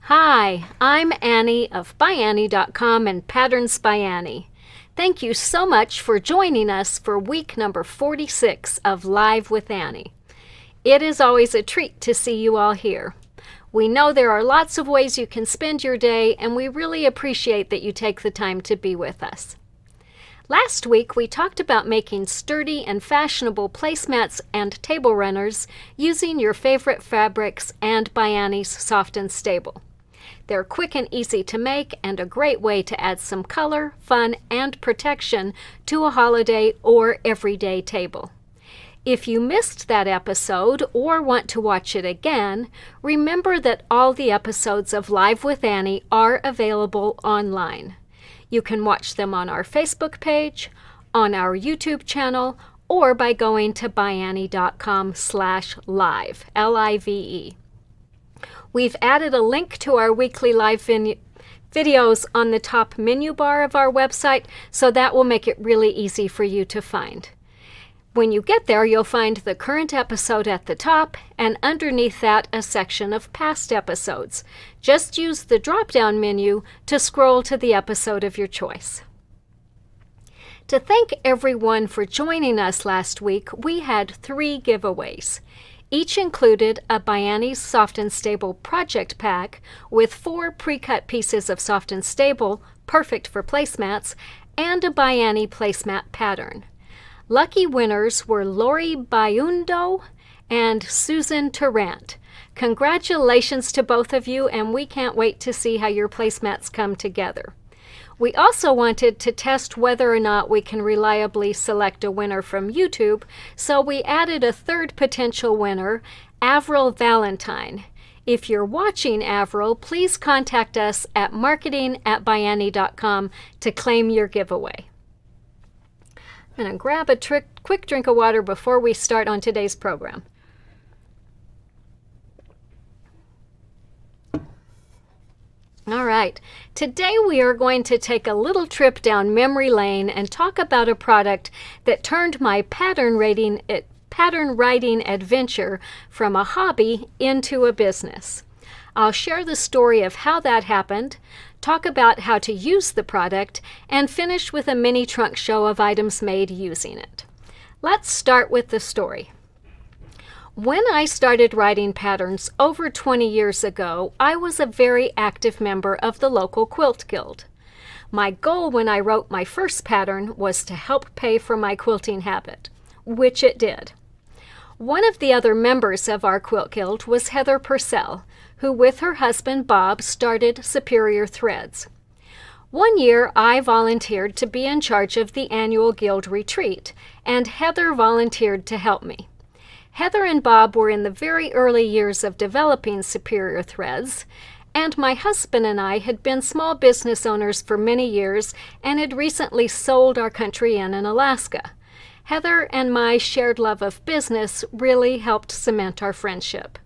Hi, I'm Annie of ByAnnie.com and Patterns by Annie. Thank you so much for joining us for week number 46 of Live with Annie. It is always a treat to see you all here. We know there are lots of ways you can spend your day, and we really appreciate that you take the time to be with us. Last week, we talked about making sturdy and fashionable placemats and table runners using your favorite fabrics and ByAnnie's Soft and Stable. They're quick and easy to make and a great way to add some color, fun, and protection to a holiday or everyday table. If you missed that episode or want to watch it again, remember that all the episodes of Live with Annie are available online. You can watch them on our Facebook page, on our YouTube channel, or by going to ByAnnie.com/live, L-I-V-E. We've added a link to our weekly live videos on the top menu bar of our website, so that will make it really easy for you to find. When you get there, you'll find the current episode at the top, and underneath that, a section of past episodes. Just use the drop-down menu to scroll to the episode of your choice. To thank everyone for joining us last week, we had 3 giveaways. Each included a ByAnnie's Soft and Stable project pack with 4 pre-cut pieces of Soft and Stable, perfect for placemats, and a ByAnnie placemat pattern. Lucky winners were Lori Bayundo and Susan Tarrant. Congratulations to both of you, and we can't wait to see how your placemats come together. We also wanted to test whether or not we can reliably select a winner from YouTube, so we added a 3rd potential winner, Avril Valentine. If you're watching, Avril, please contact us at marketing@ByAnnie.com to claim your giveaway. I'm going to grab a quick drink of water before we start on today's program. All right, today we are going to take a little trip down memory lane and talk about a product that turned my pattern writing adventure from a hobby into a business. I'll share the story of how that happened, talk about how to use the product, and finish with a mini trunk show of items made using it. Let's start with the story. When I started writing patterns over 20 years ago, I was a very active member of the local quilt guild. My goal when I wrote my first pattern was to help pay for my quilting habit, which it did. One of the other members of our quilt guild was Heather Purcell, who with her husband Bob started Superior Threads. One year I volunteered to be in charge of the annual guild retreat, and Heather volunteered to help me. Heather and Bob were in the very early years of developing Superior Threads, and my husband and I had been small business owners for many years and had recently sold our country in Alaska. Heather and my shared love of business really helped cement our friendship.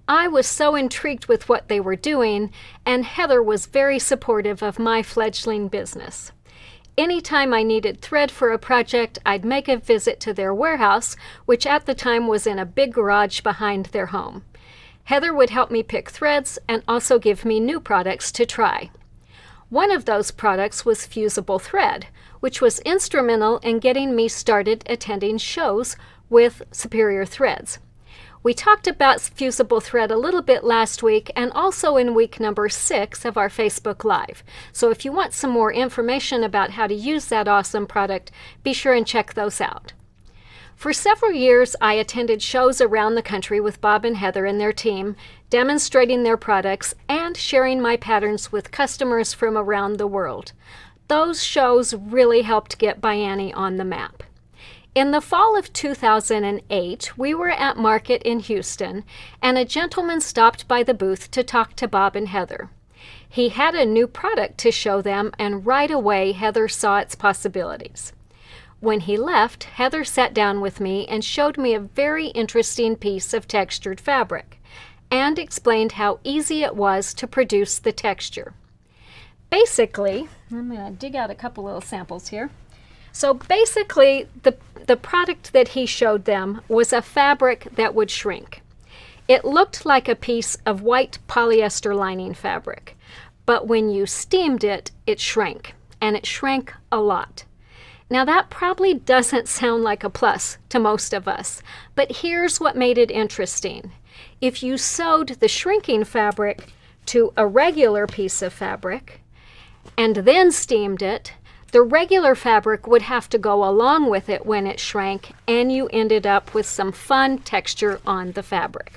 I was so intrigued with what they were doing, and Heather was very supportive of my fledgling business. Anytime I needed thread for a project, I'd make a visit to their warehouse, which at the time was in a big garage behind their home. Heather would help me pick threads and also give me new products to try. One of those products was fusible thread, which was instrumental in getting me started attending shows with Superior Threads. We talked about fusible thread a little bit last week and also in week number 6 of our Facebook Live. So if you want some more information about how to use that awesome product, be sure and check those out. For several years, I attended shows around the country with Bob and Heather and their team, demonstrating their products and sharing my patterns with customers from around the world. Those shows really helped get ByAnnie on the map. In the fall of 2008, we were at market in Houston, and a gentleman stopped by the booth to talk to Bob and Heather. He had a new product to show them, and right away Heather saw its possibilities. When he left, Heather sat down with me and showed me a very interesting piece of textured fabric, and explained how easy it was to produce the texture. Basically, I'm going to dig out a couple little samples here. So basically, the product that he showed them was a fabric that would shrink. It looked like a piece of white polyester lining fabric, but when you steamed it, it shrank, and it shrank a lot. Now that probably doesn't sound like a plus to most of us, but here's what made it interesting. If you sewed the shrinking fabric to a regular piece of fabric and then steamed it, the regular fabric would have to go along with it when it shrank, and you ended up with some fun texture on the fabric.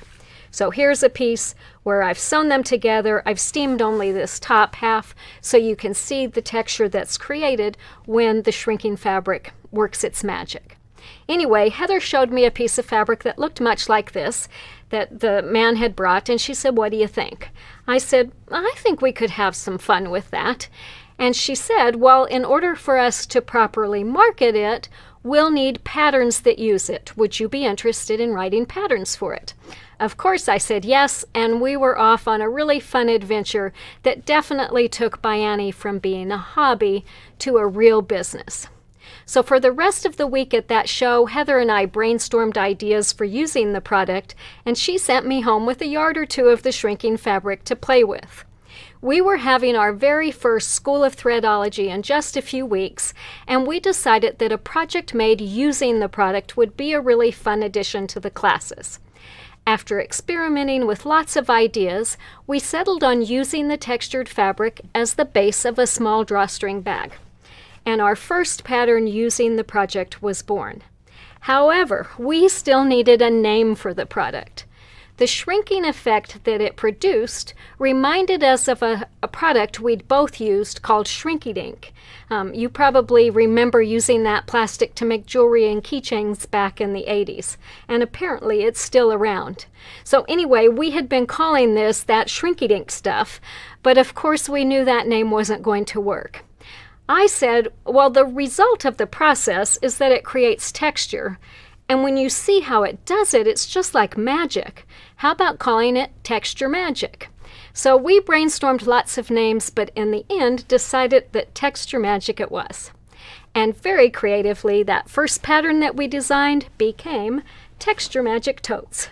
So here's a piece where I've sewn them together. I've steamed only this top half so you can see the texture that's created when the shrinking fabric works its magic. Anyway, Heather showed me a piece of fabric that looked much like this that the man had brought, and she said, "What do you think?" I said, "I think we could have some fun with that." And she said, "Well, in order for us to properly market it, we'll need patterns that use it. Would you be interested in writing patterns for it?" Of course, I said yes, and we were off on a really fun adventure that definitely took ByAnnie from being a hobby to a real business. So for the rest of the week at that show, Heather and I brainstormed ideas for using the product, and she sent me home with a yard or two of the shrinking fabric to play with. We were having our very first School of Threadology in just a few weeks, and we decided that a project made using the product would be a really fun addition to the classes. After experimenting with lots of ideas, we settled on using the textured fabric as the base of a small drawstring bag. And our first pattern using the project was born. However, we still needed a name for the product. The shrinking effect that it produced reminded us of a product we'd both used called Shrinky Dink. You probably remember using that plastic to make jewelry and keychains back in the 80s, and apparently it's still around. So anyway, we had been calling this that Shrinky Dink stuff, but of course we knew that name wasn't going to work. I said, well, the result of the process is that it creates texture, and when you see how it does it, it's just like magic. How about calling it Texture Magic? So we brainstormed lots of names, but in the end decided that Texture Magic it was. And very creatively, that first pattern that we designed became Texture Magic Totes.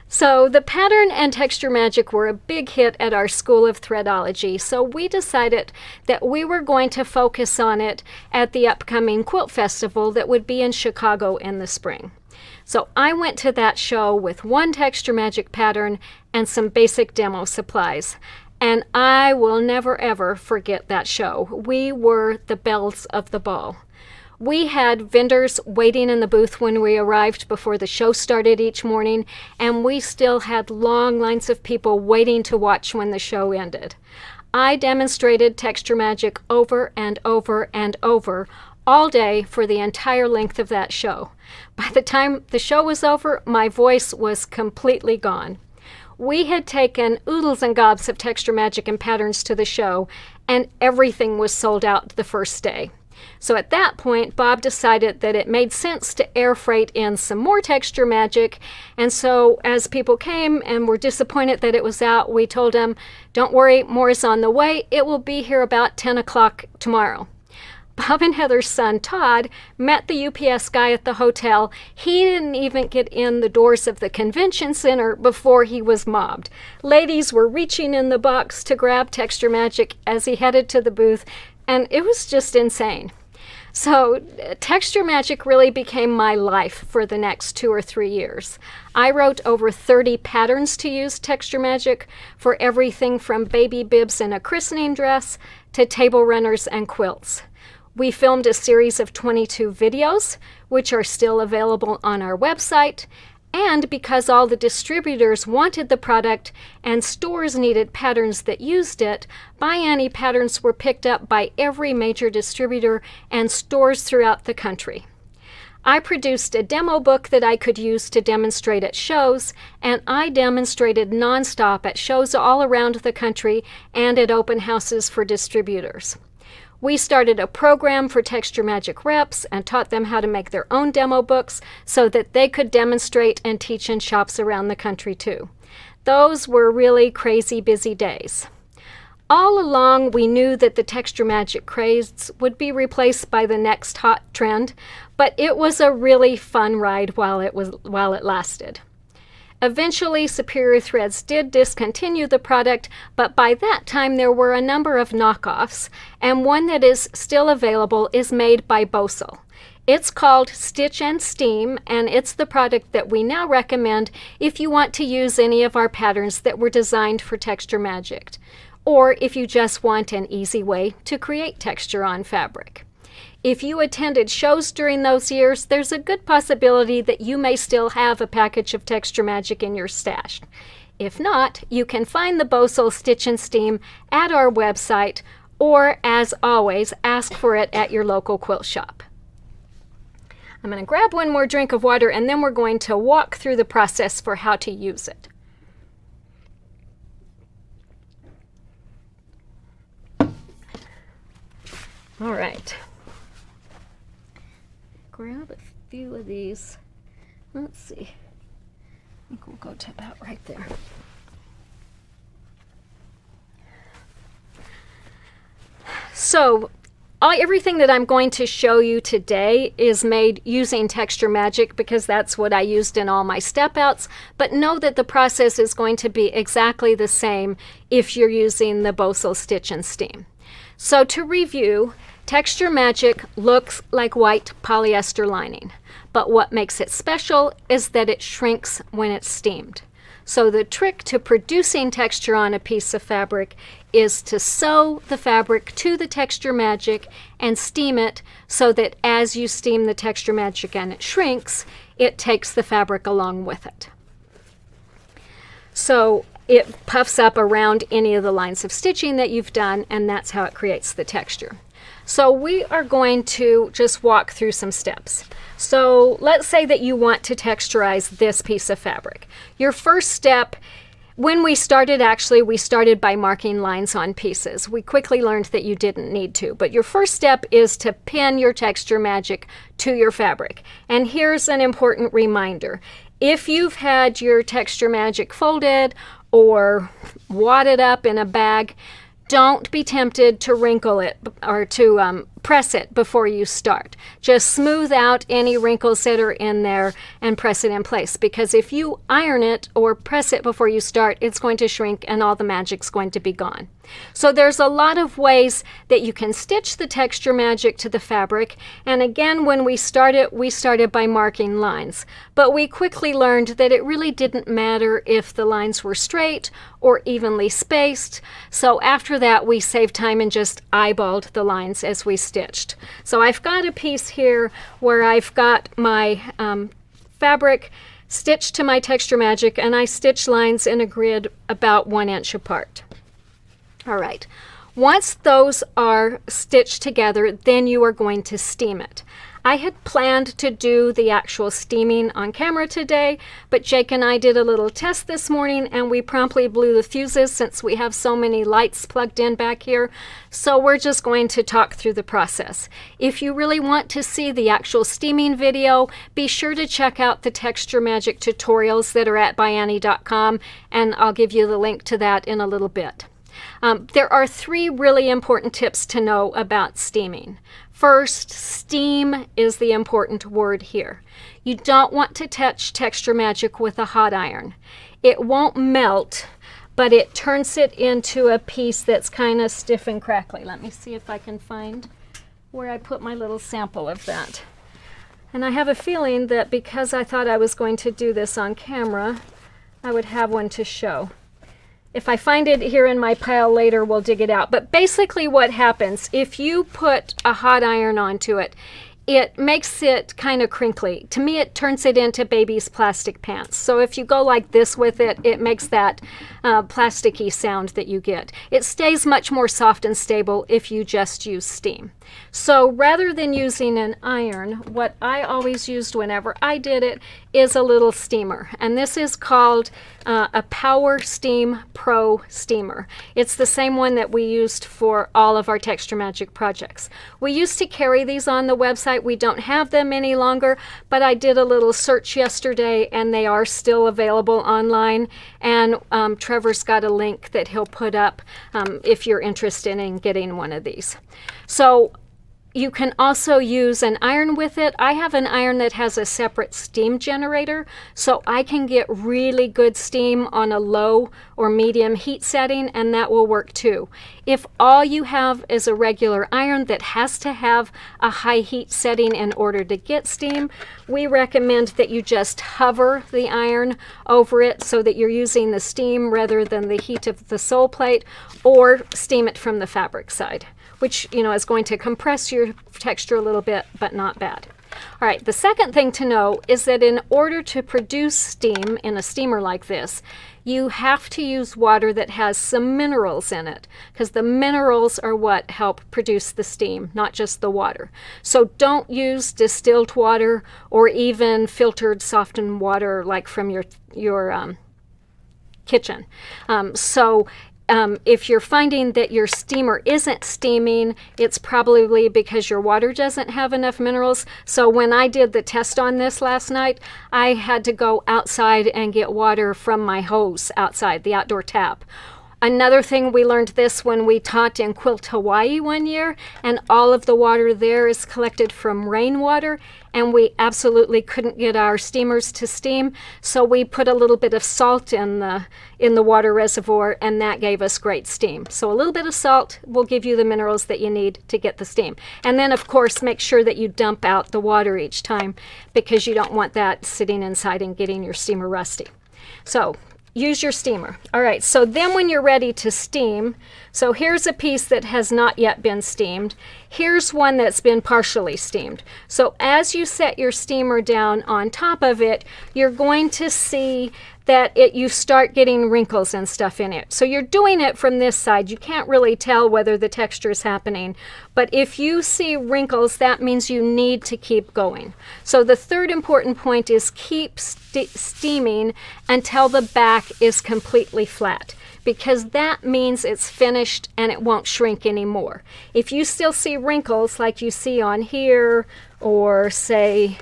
So the pattern and texture magic were a big hit at our School of Threadology, so we decided that we were going to focus on it at the upcoming Quilt Festival that would be in Chicago in the spring. So I went to that show with one texture magic pattern and some basic demo supplies. And I will never ever forget that show. We were the belles of the ball. We had vendors waiting in the booth when we arrived before the show started each morning, and we still had long lines of people waiting to watch when the show ended. I demonstrated texture magic over and over and over all day for the entire length of that show. By the time the show was over, my voice was completely gone. We had taken oodles and gobs of texture magic and patterns to the show, and everything was sold out the first day. So at that point, Bob decided that it made sense to air freight in some more texture magic, and so as people came and were disappointed that it was out, we told them, "Don't worry, more is on the way. It will be here about 10 o'clock tomorrow." Bob and Heather's son, Todd, met the UPS guy at the hotel. He didn't even get in the doors of the convention center before he was mobbed. Ladies were reaching in the box to grab texture magic as he headed to the booth, and it was just insane. So texture magic really became my life for the next 2 or 3 years. I wrote over 30 patterns to use texture magic for everything from baby bibs in a christening dress to table runners and quilts. We filmed a series of 22 videos, which are still available on our website. And because all the distributors wanted the product and stores needed patterns that used it, ByAnnie patterns were picked up by every major distributor and stores throughout the country. I produced a demo book that I could use to demonstrate at shows, and I demonstrated nonstop at shows all around the country and at open houses for distributors. We started a program for texture magic reps and taught them how to make their own demo books so that they could demonstrate and teach in shops around the country too. Those were really crazy busy days. All along, we knew that the texture magic craze would be replaced by the next hot trend, but it was a really fun ride while it lasted. Eventually, Superior Threads did discontinue the product, but by that time there were a number of knockoffs, and one that is still available is made by Bosal. It's called Stitch and Steam, and it's the product that we now recommend if you want to use any of our patterns that were designed for Texture Magic, or if you just want an easy way to create texture on fabric. If you attended shows during those years, there's a good possibility that you may still have a package of Texture Magic in your stash. If not, you can find the Bosal Stitch and Steam at our website, or as always, ask for it at your local quilt shop. I'm going to grab one more drink of water, and then we're going to walk through the process for how to use it. All right. Grab a few of these. Let's see. I think we'll go to about right there. So, everything that I'm going to show you today is made using Texture Magic because that's what I used in all my step outs, but know that the process is going to be exactly the same if you're using the Bosal Stitch and Steam. So to review, Texture Magic looks like white polyester lining, but what makes it special is that it shrinks when it's steamed. So the trick to producing texture on a piece of fabric is to sew the fabric to the Texture Magic and steam it so that as you steam the Texture Magic and it shrinks, it takes the fabric along with it. So it puffs up around any of the lines of stitching that you've done, and that's how it creates the texture. So we are going to just walk through some steps. So let's say that you want to texturize this piece of fabric. Your first step, when we started, actually, we started by marking lines on pieces. We quickly learned that you didn't need to, but your first step is to pin your Texture Magic to your fabric. And here's an important reminder. If you've had your Texture Magic folded or wadded up in a bag, don't be tempted to wrinkle it or to press it before you start. Just smooth out any wrinkles that are in there and press it in place, because if you iron it or press it before you start, it's going to shrink and all the magic's going to be gone. So there's a lot of ways that you can stitch the Texture Magic to the fabric, and again, when we started by marking lines, but we quickly learned that it really didn't matter if the lines were straight or evenly spaced. So after that, we saved time and just eyeballed the lines as we stitched. So I've got a piece here where I've got my fabric stitched to my Texture Magic, and I stitch lines in a grid about 1 inch apart. All right, once those are stitched together, then you are going to steam it. I had planned to do the actual steaming on camera today, but Jake and I did a little test this morning and we promptly blew the fuses since we have so many lights plugged in back here. So we're just going to talk through the process. If you really want to see the actual steaming video, be sure to check out the Texture Magic tutorials that are at ByAnnie.com, and I'll give you the link to that in a little bit. There are 3 really important tips to know about steaming. First, steam is the important word here. You don't want to touch Texture Magic with a hot iron. It won't melt, but it turns it into a piece that's kind of stiff and crackly. Let me see if I can find where I put my little sample of that. And I have a feeling that because I thought I was going to do this on camera, I would have one to show. If I find it here in my pile later, we'll dig it out. But basically what happens, if you put a hot iron onto it, it makes it kind of crinkly. To me, it turns it into baby's plastic pants. So if you go like this with it, it makes that plasticky sound that you get. It stays much more soft and stable if you just use steam. So rather than using an iron, what I always used whenever I did it is a little steamer. And this is called a Power Steam Pro steamer. It's the same one that we used for all of our Texture Magic projects. We used to carry these on the website. We don't have them any longer, but I did a little search yesterday and they are still available online. And Trevor's got a link that he'll put up if you're interested in getting one of these. So You can also use an iron with it. I have an iron that has a separate steam generator, so I can get really good steam on a low or medium heat setting, and that will work too. If all you have is a regular iron that has to have a high heat setting in order to get steam, we recommend that you just hover the iron over it so that you're using the steam rather than the heat of the sole plate, or steam it from the fabric side, which, you know, is going to compress your texture a little bit, but not bad. All right, the second thing to know is that in order to produce steam in a steamer like this, you have to use water that has some minerals in it, because the minerals are what help produce the steam, not just the water. So don't use distilled water or even filtered softened water like from your kitchen. If you're finding that your steamer isn't steaming, it's probably because your water doesn't have enough minerals. So when I did the test on this last night, I had to go outside and get water from my hose outside, the outdoor tap. Another thing, we learned this when we taught in Quilt Hawaii one year, and all of the water there is collected from rainwater, and we absolutely couldn't get our steamers to steam, so we put a little bit of salt in the water reservoir, and that gave us great steam. So a little bit of salt will give you the minerals that you need to get the steam. And then, of course, make sure that you dump out the water each time, because you don't want that sitting inside and getting your steamer rusty. So use your steamer. All right, so then when you're ready to steam, so here's a piece that has not yet been steamed. Here's one that's been partially steamed. So as you set your steamer down on top of it, you're going to see that you start getting wrinkles and stuff in it. So you're doing it from this side. You can't really tell whether the texture is happening. But if you see wrinkles, that means you need to keep going. So the third important point is keep steaming until the back is completely flat, because that means it's finished and it won't shrink anymore. If you still see wrinkles like you see on here, or say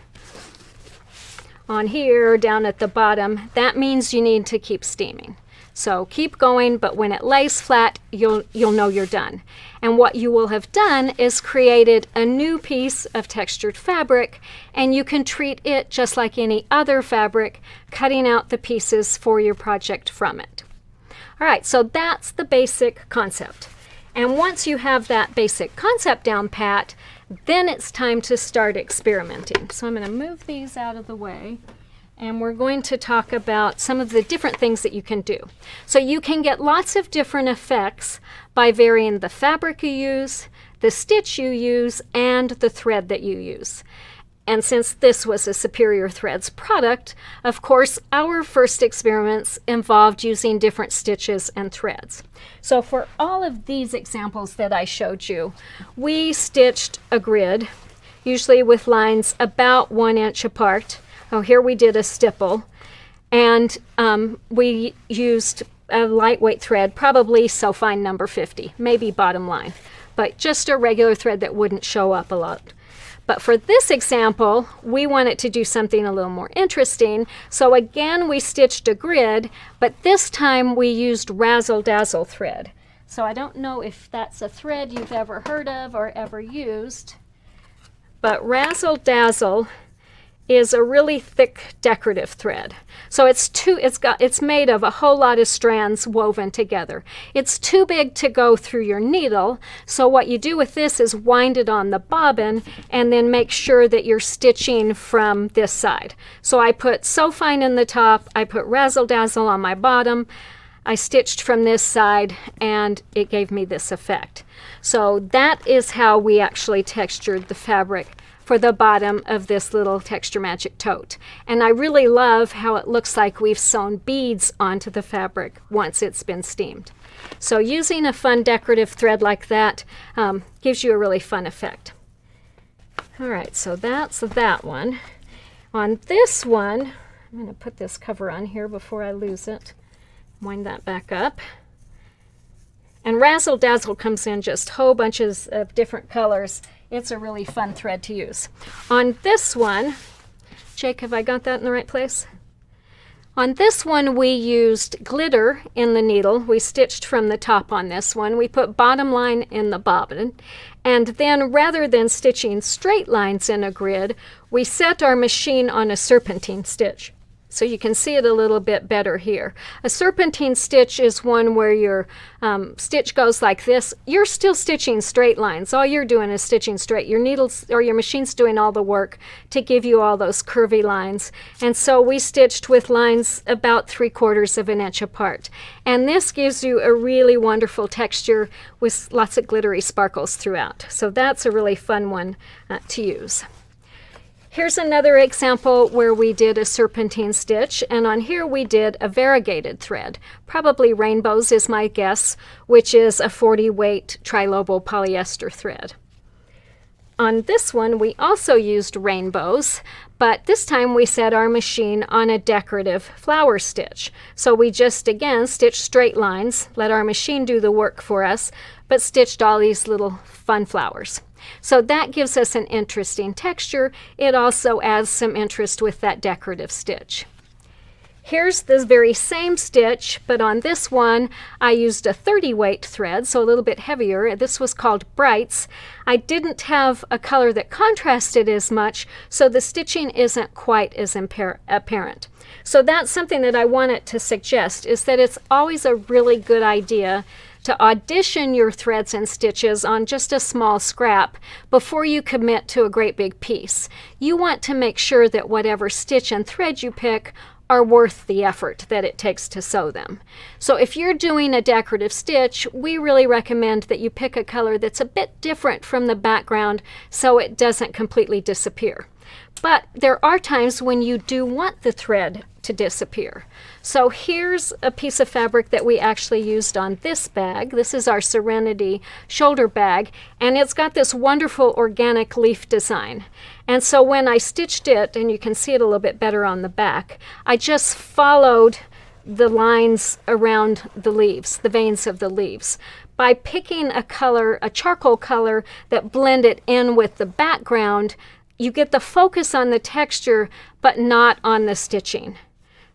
on here down at the bottom, that means you need to keep steaming. So keep going, but when it lays flat, you'll know you're done. And what you will have done is created a new piece of textured fabric, and you can treat it just like any other fabric, cutting out the pieces for your project from it. All right, so that's the basic concept. And once you have that basic concept down pat, then it's time to start experimenting. So I'm going to move these out of the way, and we're going to talk about some of the different things that you can do. So you can get lots of different effects by varying the fabric you use, the stitch you use, and the thread that you use. And since this was a Superior Threads product, of course, our first experiments involved using different stitches and threads. So for all of these examples that I showed you, we stitched a grid, usually with lines about 1 inch apart. Oh, here we did a stipple, and we used a lightweight thread, probably so fine number 50, maybe bottom line, but just a regular thread that wouldn't show up a lot. But for this example, we wanted to do something a little more interesting. So again, we stitched a grid, but this time we used razzle dazzle thread. So I don't know if that's a thread you've ever heard of or ever used, but razzle dazzle is a really thick decorative thread. So it's made of a whole lot of strands woven together. It's too big to go through your needle, so what you do with this is wind it on the bobbin and then make sure that you're stitching from this side. So I put So Fine in the top, I put razzle dazzle on my bottom, I stitched from this side, and it gave me this effect. So that is how we actually textured the fabric for the bottom of this little Texture Magic tote. And I really love how it looks like we've sewn beads onto the fabric once it's been steamed. So using a fun decorative thread like that gives you a really fun effect. All right, so that's that one. On this one, I'm going to put this cover on here before I lose it. Wind that back up. And Razzle Dazzle comes in just whole bunches of different colors. It's a really fun thread to use. On this one, Jake, have I got that in the right place? On this one, we used glitter in the needle. We stitched from the top on this one. We put bottom line in the bobbin. And then rather than stitching straight lines in a grid, we set our machine on a serpentine stitch. So you can see it a little bit better here. A serpentine stitch is one where your stitch goes like this. You're still stitching straight lines. All you're doing is stitching straight. Your needles or your machine's doing all the work to give you all those curvy lines. And so we stitched with lines about 3/4 of an inch apart. And this gives you a really wonderful texture with lots of glittery sparkles throughout. So that's a really fun one to use. Here's another example where we did a serpentine stitch, and on here we did a variegated thread. Probably rainbows is my guess, which is a 40 weight trilobal polyester thread. On this one we also used rainbows, but this time we set our machine on a decorative flower stitch. So we just again stitched straight lines, let our machine do the work for us, but stitched all these little fun flowers. So that gives us an interesting texture. It also adds some interest with that decorative stitch. Here's the very same stitch, but on this one I used a 30 weight thread, so a little bit heavier. This was called Brights. I didn't have a color that contrasted as much, so the stitching isn't quite as apparent. So that's something that I wanted to suggest, is that it's always a really good idea to audition your threads and stitches on just a small scrap before you commit to a great big piece. You want to make sure that whatever stitch and thread you pick are worth the effort that it takes to sew them. So if you're doing a decorative stitch, we really recommend that you pick a color that's a bit different from the background so it doesn't completely disappear. But there are times when you do want the thread to disappear. So here's a piece of fabric that we actually used on this bag. This is our Serenity shoulder bag, and it's got this wonderful organic leaf design. And so when I stitched it, and you can see it a little bit better on the back, I just followed the lines around the leaves, the veins of the leaves, by picking a color, a charcoal color that blended in with the background. You get the focus on the texture, but not on the stitching.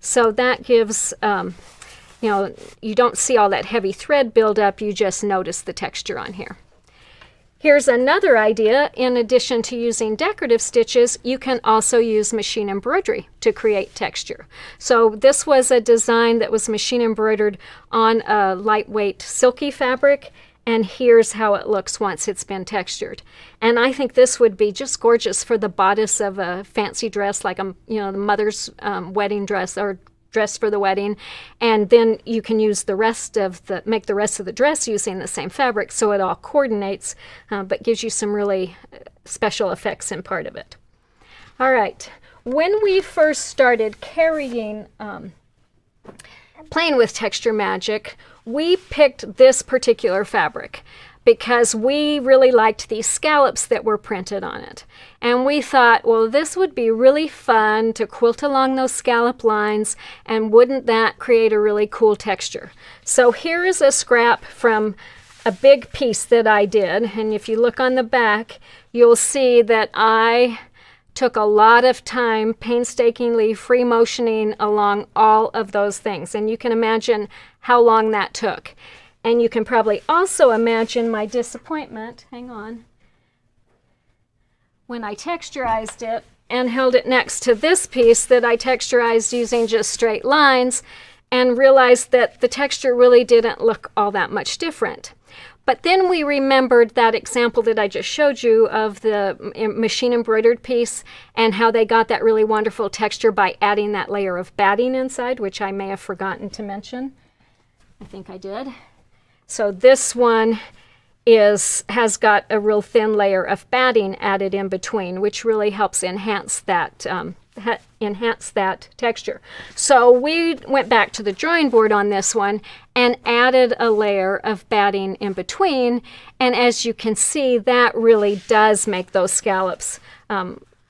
So that gives, you don't see all that heavy thread buildup, you just notice the texture on here. Here's another idea. In addition to using decorative stitches, you can also use machine embroidery to create texture. So this was a design that was machine embroidered on a lightweight silky fabric, and here's how it looks once it's been textured. And I think this would be just gorgeous for the bodice of a fancy dress, like the mother's wedding dress or dress for the wedding. And then you can use the rest of make the rest of the dress using the same fabric, so it all coordinates, but gives you some really special effects in part of it. All right, when we first started carrying, playing with Texture Magic, we picked this particular fabric because we really liked these scallops that were printed on it. And we thought, well, this would be really fun to quilt along those scallop lines, and wouldn't that create a really cool texture? So here is a scrap from a big piece that I did, and if you look on the back, you'll see that I took a lot of time painstakingly free motioning along all of those things, and you can imagine how long that took. And you can probably also imagine my disappointment, hang on, when I texturized it and held it next to this piece that I texturized using just straight lines, and realized that the texture really didn't look all that much different. But then we remembered that example that I just showed you of the machine embroidered piece, and how they got that really wonderful texture by adding that layer of batting inside, which I may have forgotten to mention. I think I did. So this one has got a real thin layer of batting added in between, which really helps enhance that texture. So we went back to the drawing board on this one and added a layer of batting in between, and as you can see, that really does make those scallops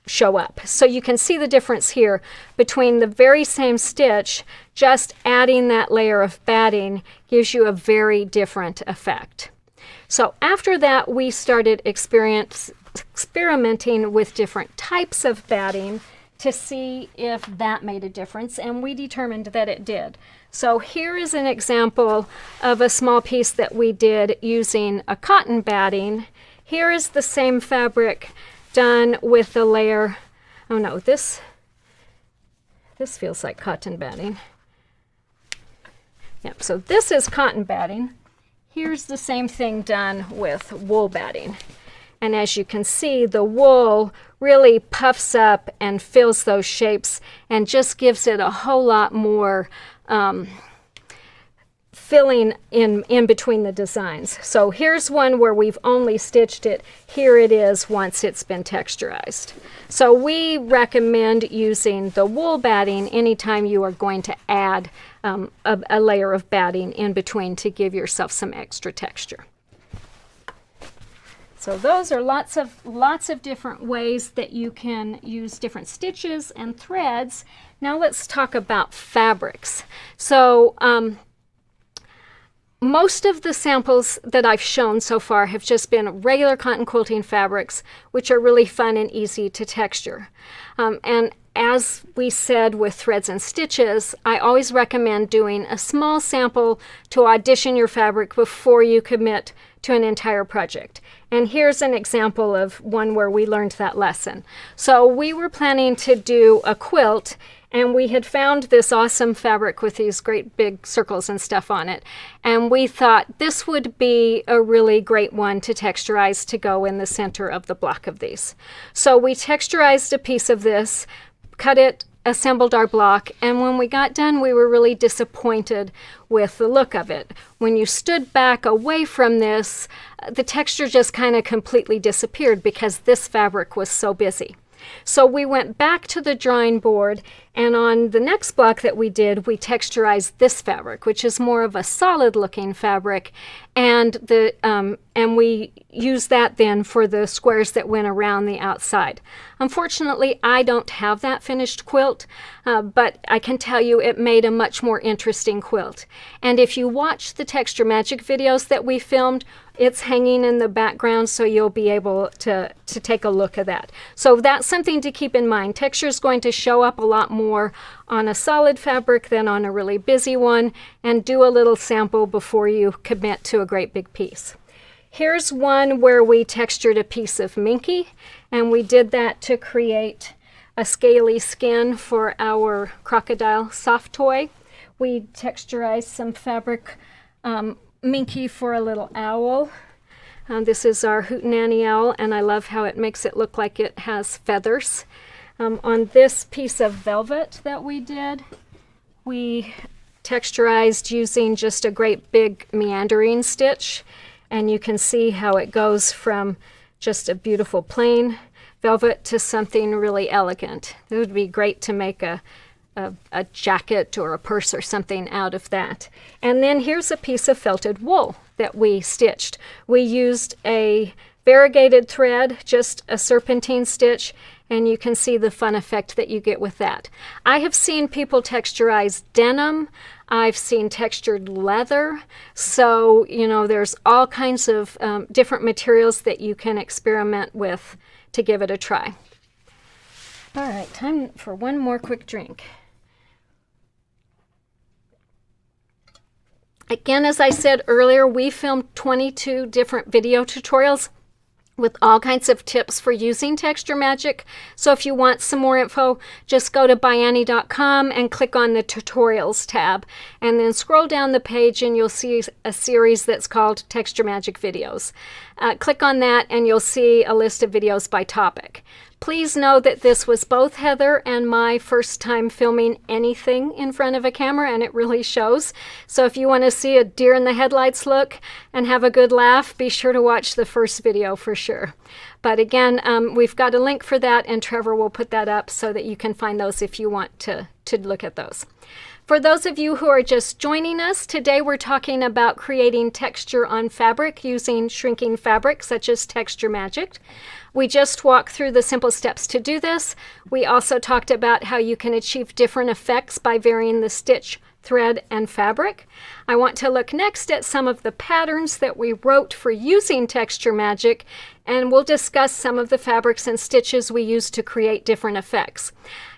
show up. So you can see the difference here between the very same stitch. Just adding that layer of batting gives you a very different effect. So after that, we started experimenting with different types of batting. to see if that made a difference, and we determined that it did. So here is an example of a small piece that we did using a cotton batting. Here is the same fabric done with the layer. Oh no, this feels like cotton batting. Yep, so this is cotton batting. Here's the same thing done with wool batting. And as you can see, the wool really puffs up and fills those shapes and just gives it a whole lot more filling in between the designs. So here's one where we've only stitched it. Here it is once it's been texturized. So we recommend using the wool batting anytime you are going to add a layer of batting in between to give yourself some extra texture. So those are lots of different ways that you can use different stitches and threads. Now let's talk about fabrics. So most of the samples that I've shown so far have just been regular cotton quilting fabrics, which are really fun and easy to texture. And as we said with threads and stitches, I always recommend doing a small sample to audition your fabric before you commit to an entire project. And here's an example of one where we learned that lesson. So we were planning to do a quilt, and we had found this awesome fabric with these great big circles and stuff on it. And we thought this would be a really great one to texturize to go in the center of the block of these. So we texturized a piece of this, cut it, assembled our block, and when we got done, we were really disappointed with the look of it. When you stood back away from this, the texture just kind of completely disappeared because this fabric was so busy. So we went back to the drawing board, and on the next block that we did, we texturized this fabric, which is more of a solid looking fabric, and we used that then for the squares that went around the outside. Unfortunately, I don't have that finished quilt, but I can tell you it made a much more interesting quilt. And if you watch the Texture Magic videos that we filmed, it's hanging in the background, so you'll be able to take a look at that. So that's something to keep in mind. Texture is going to show up a lot more on a solid fabric than on a really busy one, and do a little sample before you commit to a great big piece. Here's one where we textured a piece of minky, and we did that to create a scaly skin for our crocodile soft toy. We texturized some fabric minky for a little owl. This is our Hoot Nanny owl, and I love how it makes it look like it has feathers. On this piece of velvet that we did, we texturized using just a great big meandering stitch, and you can see how it goes from just a beautiful plain velvet to something really elegant. It would be great to make a jacket or a purse or something out of that. And then here's a piece of felted wool that we stitched. We used a variegated thread, just a serpentine stitch, and you can see the fun effect that you get with that. I have seen people texturize denim. I've seen textured leather. So, you know, there's all kinds of different materials that you can experiment with to give it a try. All right, time for one more quick drink. Again, as I said earlier, we filmed 22 different video tutorials with all kinds of tips for using Texture Magic. So if you want some more info, just go to ByAnnie.com and click on the Tutorials tab, and then scroll down the page and you'll see a series that's called Texture Magic Videos. Click on that and you'll see a list of videos by topic. Please know that this was both Heather and my first time filming anything in front of a camera, and it really shows. So if you want to see a deer in the headlights look and have a good laugh, be sure to watch the first video for sure. But again, we've got a link for that, and Trevor will put that up so that you can find those if you want to look at those. For those of you who are just joining us, today we're talking about creating texture on fabric using shrinking fabric such as Texture Magic. We just walked through the simple steps to do this. We also talked about how you can achieve different effects by varying the stitch thread and fabric. I want to look next at some of the patterns that we wrote for using Texture Magic, and we'll discuss some of the fabrics and stitches we use to create different effects.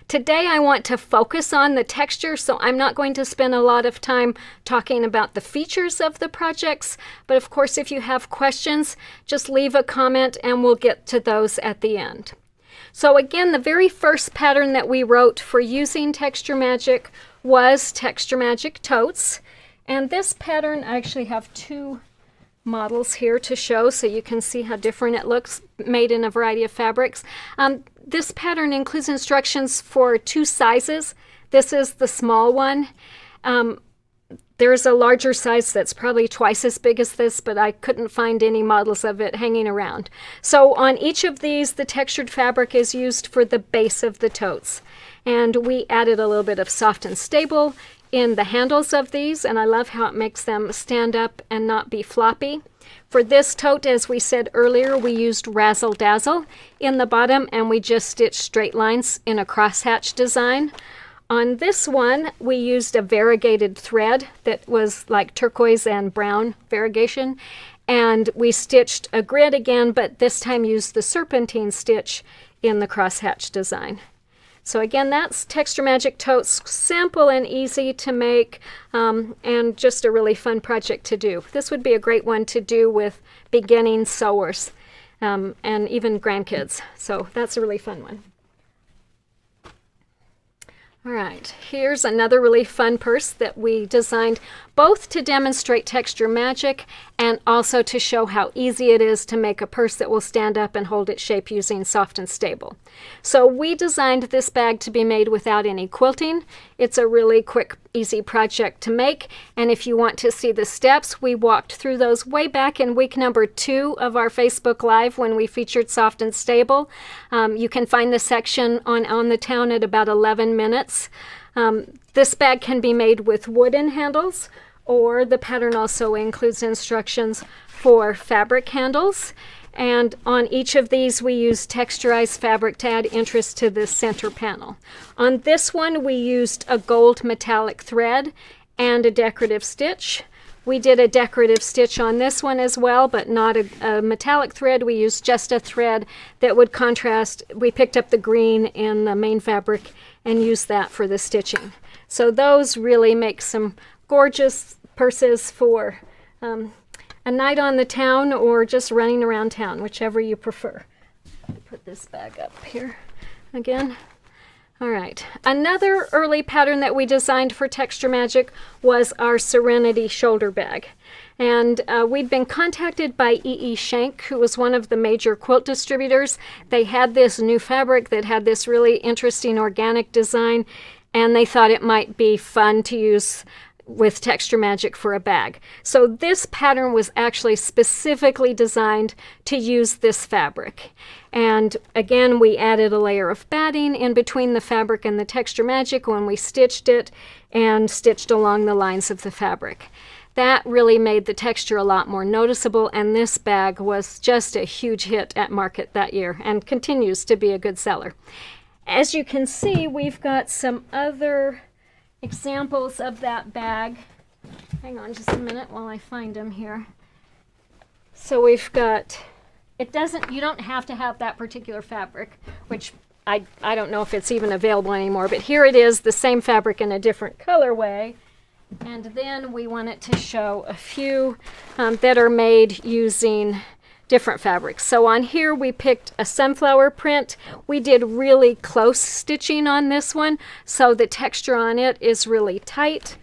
Today I want to focus on the texture, so I'm not going to spend a lot of time talking about the features of the projects, but of course if you have questions, just leave a comment and we'll get to those at the end. So again, the very first pattern that we wrote for using Texture Magic was Texture Magic Totes. And this pattern, I actually have two models here to show so you can see how different it looks, made in a variety of fabrics. This pattern includes instructions for two sizes. This is the small one. There's a larger size that's probably twice as big as this, but I couldn't find any models of it hanging around. So on each of these, the textured fabric is used for the base of the totes. And we added a little bit of soft and stable in the handles of these, and I love how it makes them stand up and not be floppy. For this tote, as we said earlier, we used razzle dazzle in the bottom, and we just stitched straight lines in a crosshatch design. On this one, we used a variegated thread that was like turquoise and brown variegation, and we stitched a grid again, but this time used the serpentine stitch in the crosshatch design. So again, that's Texture Magic Totes, simple and easy to make, and just a really fun project to do. This would be a great one to do with beginning sewers and even grandkids. So that's a really fun one. All right, here's another really fun purse that we designed both to demonstrate Texture Magic and also to show how easy it is to make a purse that will stand up and hold its shape using soft and stable. So we designed this bag to be made without any quilting. It's a really quick, easy project to make, and if you want to see the steps, we walked through those way back in week number 2 of our Facebook Live when we featured soft and stable. You can find the section on the town at about 11 minutes. This bag can be made with wooden handles, or the pattern also includes instructions for fabric handles. And on each of these, we use texturized fabric to add interest to the center panel. On this one, we used a gold metallic thread and a decorative stitch. We did a decorative stitch on this one as well, but not a metallic thread. We used just a thread that would contrast. We picked up the green in the main fabric and used that for the stitching. So those really make some gorgeous purses for a night on the town or just running around town, whichever you prefer. Put this bag up here again. All right, another early pattern that we designed for Texture Magic was our Serenity shoulder bag. And we'd been contacted by E.E. Schenk, who was one of the major quilt distributors. They had this new fabric that had this really interesting organic design, and they thought it might be fun to use with Texture Magic for a bag. So this pattern was actually specifically designed to use this fabric. And again, we added a layer of batting in between the fabric and the Texture Magic when we stitched it, and stitched along the lines of the fabric. That really made the texture a lot more noticeable, and this bag was just a huge hit at market that year and continues to be a good seller. As you can see, we've got some other examples of that bag. Hang on just a minute while I find them here. So we've got, you don't have to have that particular fabric, which I don't know if it's even available anymore, but here it is, the same fabric in a different colorway. And then we wanted to show a few that are made using different fabrics. So on here we picked a sunflower print. We did really close stitching on this one, so the texture on it is really tight.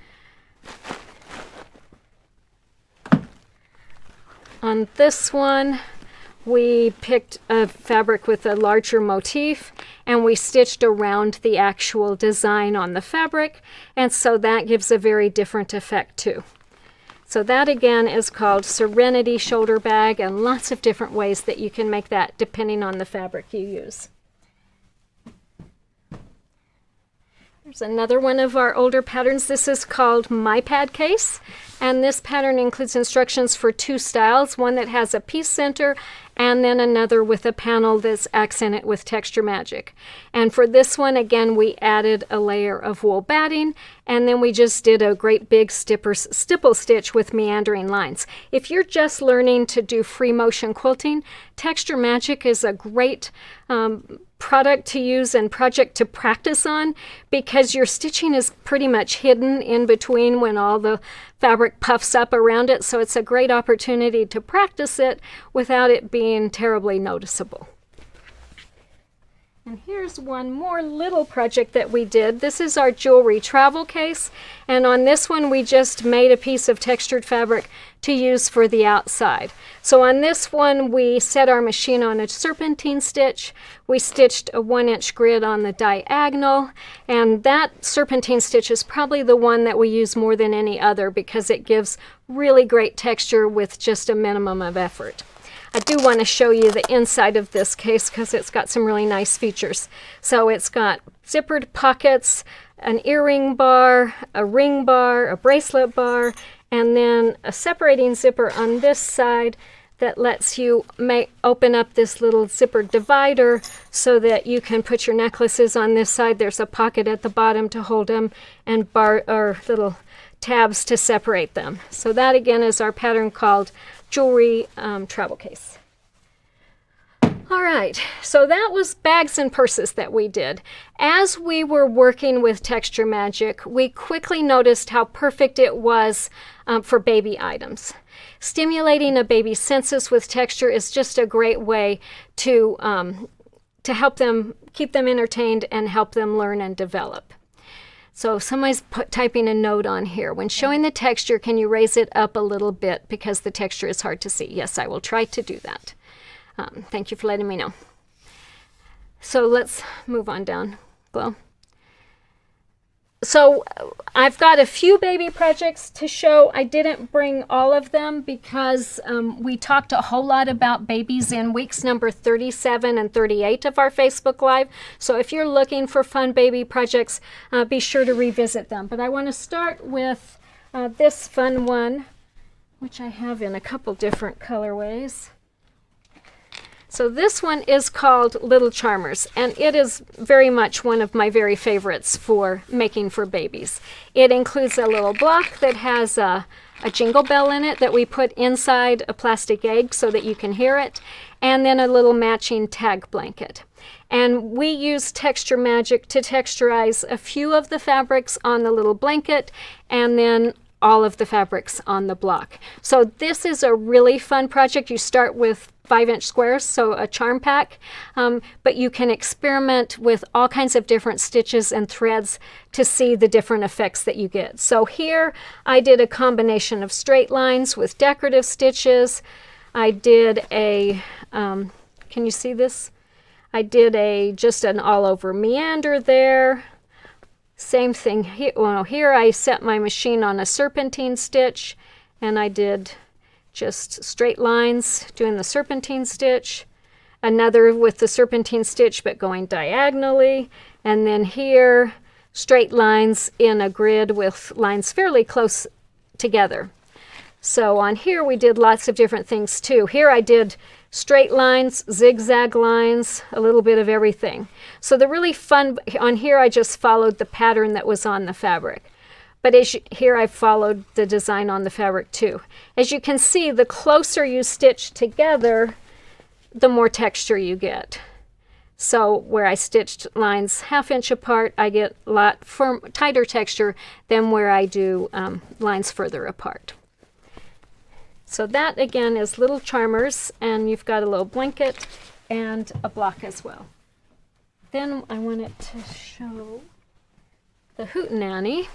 On this one, we picked a fabric with a larger motif, and we stitched around the actual design on the fabric, and so that gives a very different effect too. So that again is called Serenity shoulder bag, and lots of different ways that you can make that depending on the fabric you use. There's another one of our older patterns. This is called MiPad case. And this pattern includes instructions for 2 styles, one that has a piece center and then another with a panel that's accented with Texture Magic. And for this one, again, we added a layer of wool batting, and then we just did a great big stipple stitch with meandering lines. If you're just learning to do free motion quilting, Texture Magic is a great product to use and project to practice on, because your stitching is pretty much hidden in between when all the fabric puffs up around it, so it's a great opportunity to practice it without it being terribly noticeable. And here's one more little project that we did. This is our jewelry travel case, and on this one we just made a piece of textured fabric to use for the outside. So on this one we set our machine on a serpentine stitch. We stitched a 1-inch grid on the diagonal, and that serpentine stitch is probably the one that we use more than any other because it gives really great texture with just a minimum of effort. I do want to show you the inside of this case because it's got some really nice features. So it's got zippered pockets, an earring bar, a ring bar, a bracelet bar, and then a separating zipper on this side that lets you open up this little zipper divider so that you can put your necklaces on this side. There's a pocket at the bottom to hold them, and bar or little tabs to separate them. So that again is our pattern called Jewelry Travel Case. All right, so that was bags and purses that we did. As we were working with Texture Magic, we quickly noticed how perfect it was for baby items. Stimulating a baby's senses with texture is just a great way to help them, keep them entertained and help them learn and develop. So somebody's typing a note on here. When showing the texture, can you raise it up a little bit because the texture is hard to see? Yes, I will try to do that. Thank you for letting me know. So let's move on down, Glow. So I've got a few baby projects to show. I didn't bring all of them because we talked a whole lot about babies in weeks number 37 and 38 of our Facebook Live. So if you're looking for fun baby projects, be sure to revisit them. But I want to start with this fun one, which I have in a couple different colorways. So this one is called Little Charmers, and it is very much one of my very favorites for making for babies. It includes a little block that has a jingle bell in it that we put inside a plastic egg so that you can hear it, and then a little matching tag blanket. And we use Texture Magic to texturize a few of the fabrics on the little blanket and then all of the fabrics on the block. So this is a really fun project. You start with 5-inch squares, so a charm pack, but you can experiment with all kinds of different stitches and threads to see the different effects that you get. So here I did a combination of straight lines with decorative stitches. I did a, can you see this? I did just an all over meander there. Same thing here. Well, here I set my machine on a serpentine stitch, and I did just straight lines doing the serpentine stitch, another with the serpentine stitch but going diagonally, and then here straight lines in a grid with lines fairly close together. So on here we did lots of different things too. Here I did straight lines, zigzag lines, a little bit of everything. So the really fun, on here I just followed the pattern that was on the fabric. But here I followed the design on the fabric too. As you can see, the closer you stitch together, the more texture you get. So where I stitched lines 1/2 inch apart, I get a lot tighter texture than where I do lines further apart. So that again is Little Charmers, and you've got a little blanket and a block as well. Then I wanted to show the Hootenanny.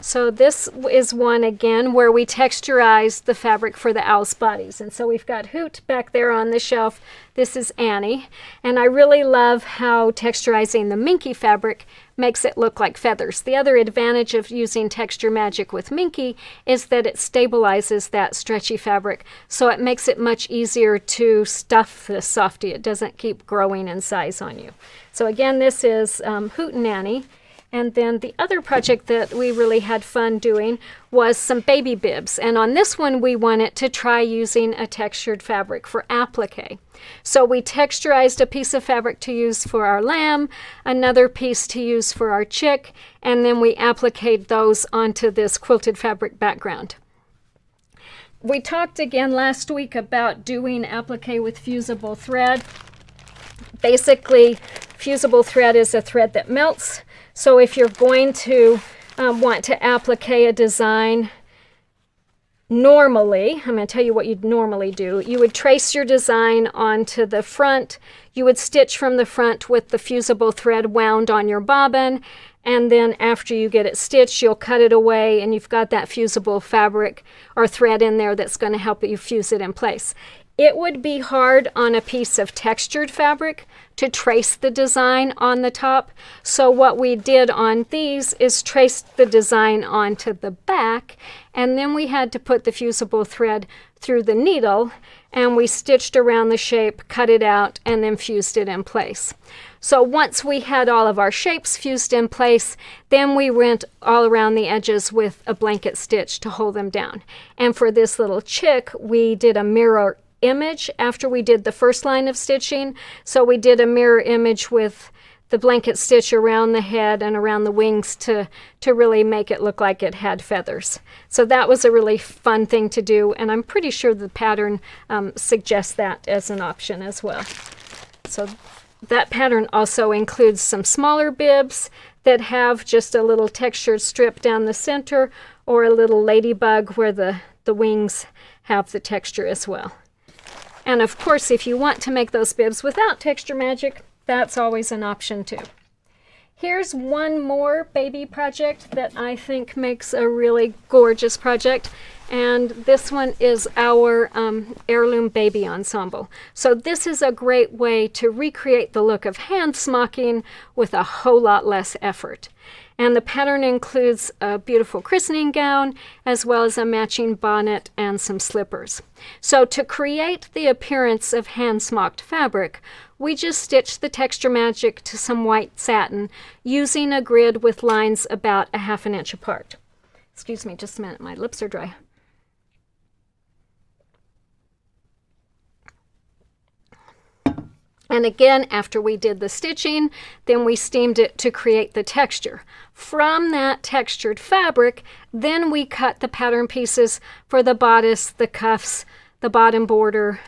So this is one again where we texturized the fabric for the owl's bodies. And so we've got Hoot back there on the shelf. This is Annie. And I really love how texturizing the Minky fabric makes it look like feathers. The other advantage of using Texture Magic with Minky is that it stabilizes that stretchy fabric, so it makes it much easier to stuff the softie. It doesn't keep growing in size on you. So again, this is Hootenanny. And then the other project that we really had fun doing was some baby bibs. And on this one, we wanted to try using a textured fabric for applique. So we texturized a piece of fabric to use for our lamb, another piece to use for our chick, and then we appliqued those onto this quilted fabric background. We talked again last week about doing applique with fusible thread. Basically, fusible thread is a thread that melts. So if you're going to want to applique a design, normally, I'm going to tell you what you'd normally do. You would trace your design onto the front. You would stitch from the front with the fusible thread wound on your bobbin. And then after you get it stitched, you'll cut it away and you've got that fusible fabric or thread in there that's going to help you fuse it in place. It would be hard on a piece of textured fabric to trace the design on the top. So what we did on these is trace the design onto the back, and then we had to put the fusible thread through the needle, and we stitched around the shape, cut it out, and then fused it in place. So once we had all of our shapes fused in place, then we went all around the edges with a blanket stitch to hold them down. And for this little chick, we did a mirror image after we did the first line of stitching. So we did a mirror image with the blanket stitch around the head and around the wings to really make it look like it had feathers. So that was a really fun thing to do, and I'm pretty sure the pattern suggests that as an option as well. So that pattern also includes some smaller bibs that have just a little textured strip down the center, or a little ladybug where the wings have the texture as well. And of course, if you want to make those bibs without texture magic, that's always an option too. Here's one more baby project that I think makes a really gorgeous project. And this one is our Heirloom baby ensemble. So this is a great way to recreate the look of hand smocking with a whole lot less effort. And the pattern includes a beautiful christening gown, as well as a matching bonnet and some slippers. So to create the appearance of hand-smocked fabric, we just stitched the texture magic to some white satin using a grid with lines about 1/2 inch apart. Excuse me just a minute, my lips are dry. And again, after we did the stitching, then we steamed it to create the texture. From that textured fabric, then we cut the pattern pieces for the bodice, the cuffs, the bottom border,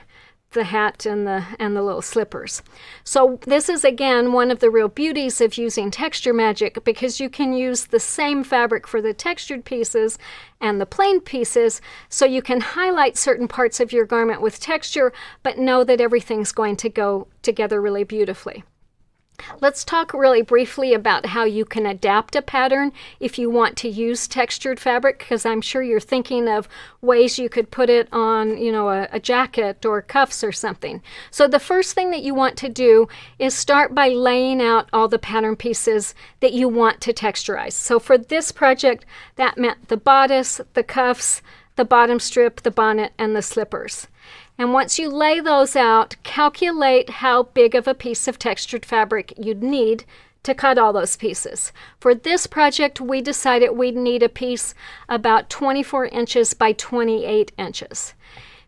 the hat, and the little slippers. So this is again one of the real beauties of using texture magic, because you can use the same fabric for the textured pieces and the plain pieces, so you can highlight certain parts of your garment with texture, but know that everything's going to go together really beautifully. Let's talk really briefly about how you can adapt a pattern if you want to use textured fabric, because I'm sure you're thinking of ways you could put it on, you know, a jacket or cuffs or something. So the first thing that you want to do is start by laying out all the pattern pieces that you want to texturize. So for this project, that meant the bodice, the cuffs, the bottom strip, the bonnet, and the slippers. And once you lay those out, calculate how big of a piece of textured fabric you'd need to cut all those pieces. For this project, we decided we'd need a piece about 24 inches by 28 inches.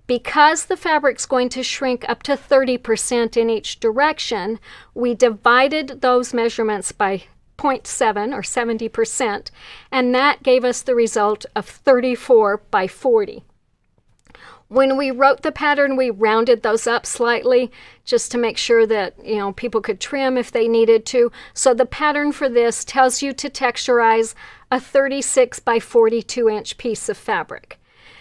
Because the fabric's going to shrink up to 30% in each direction, we divided those measurements by 0.7 or 70%, and that gave us the result of 34 by 40. When we wrote the pattern, we rounded those up slightly just to make sure that, you know, people could trim if they needed to. So the pattern for this tells you to texturize a 36 by 42 inch piece of fabric.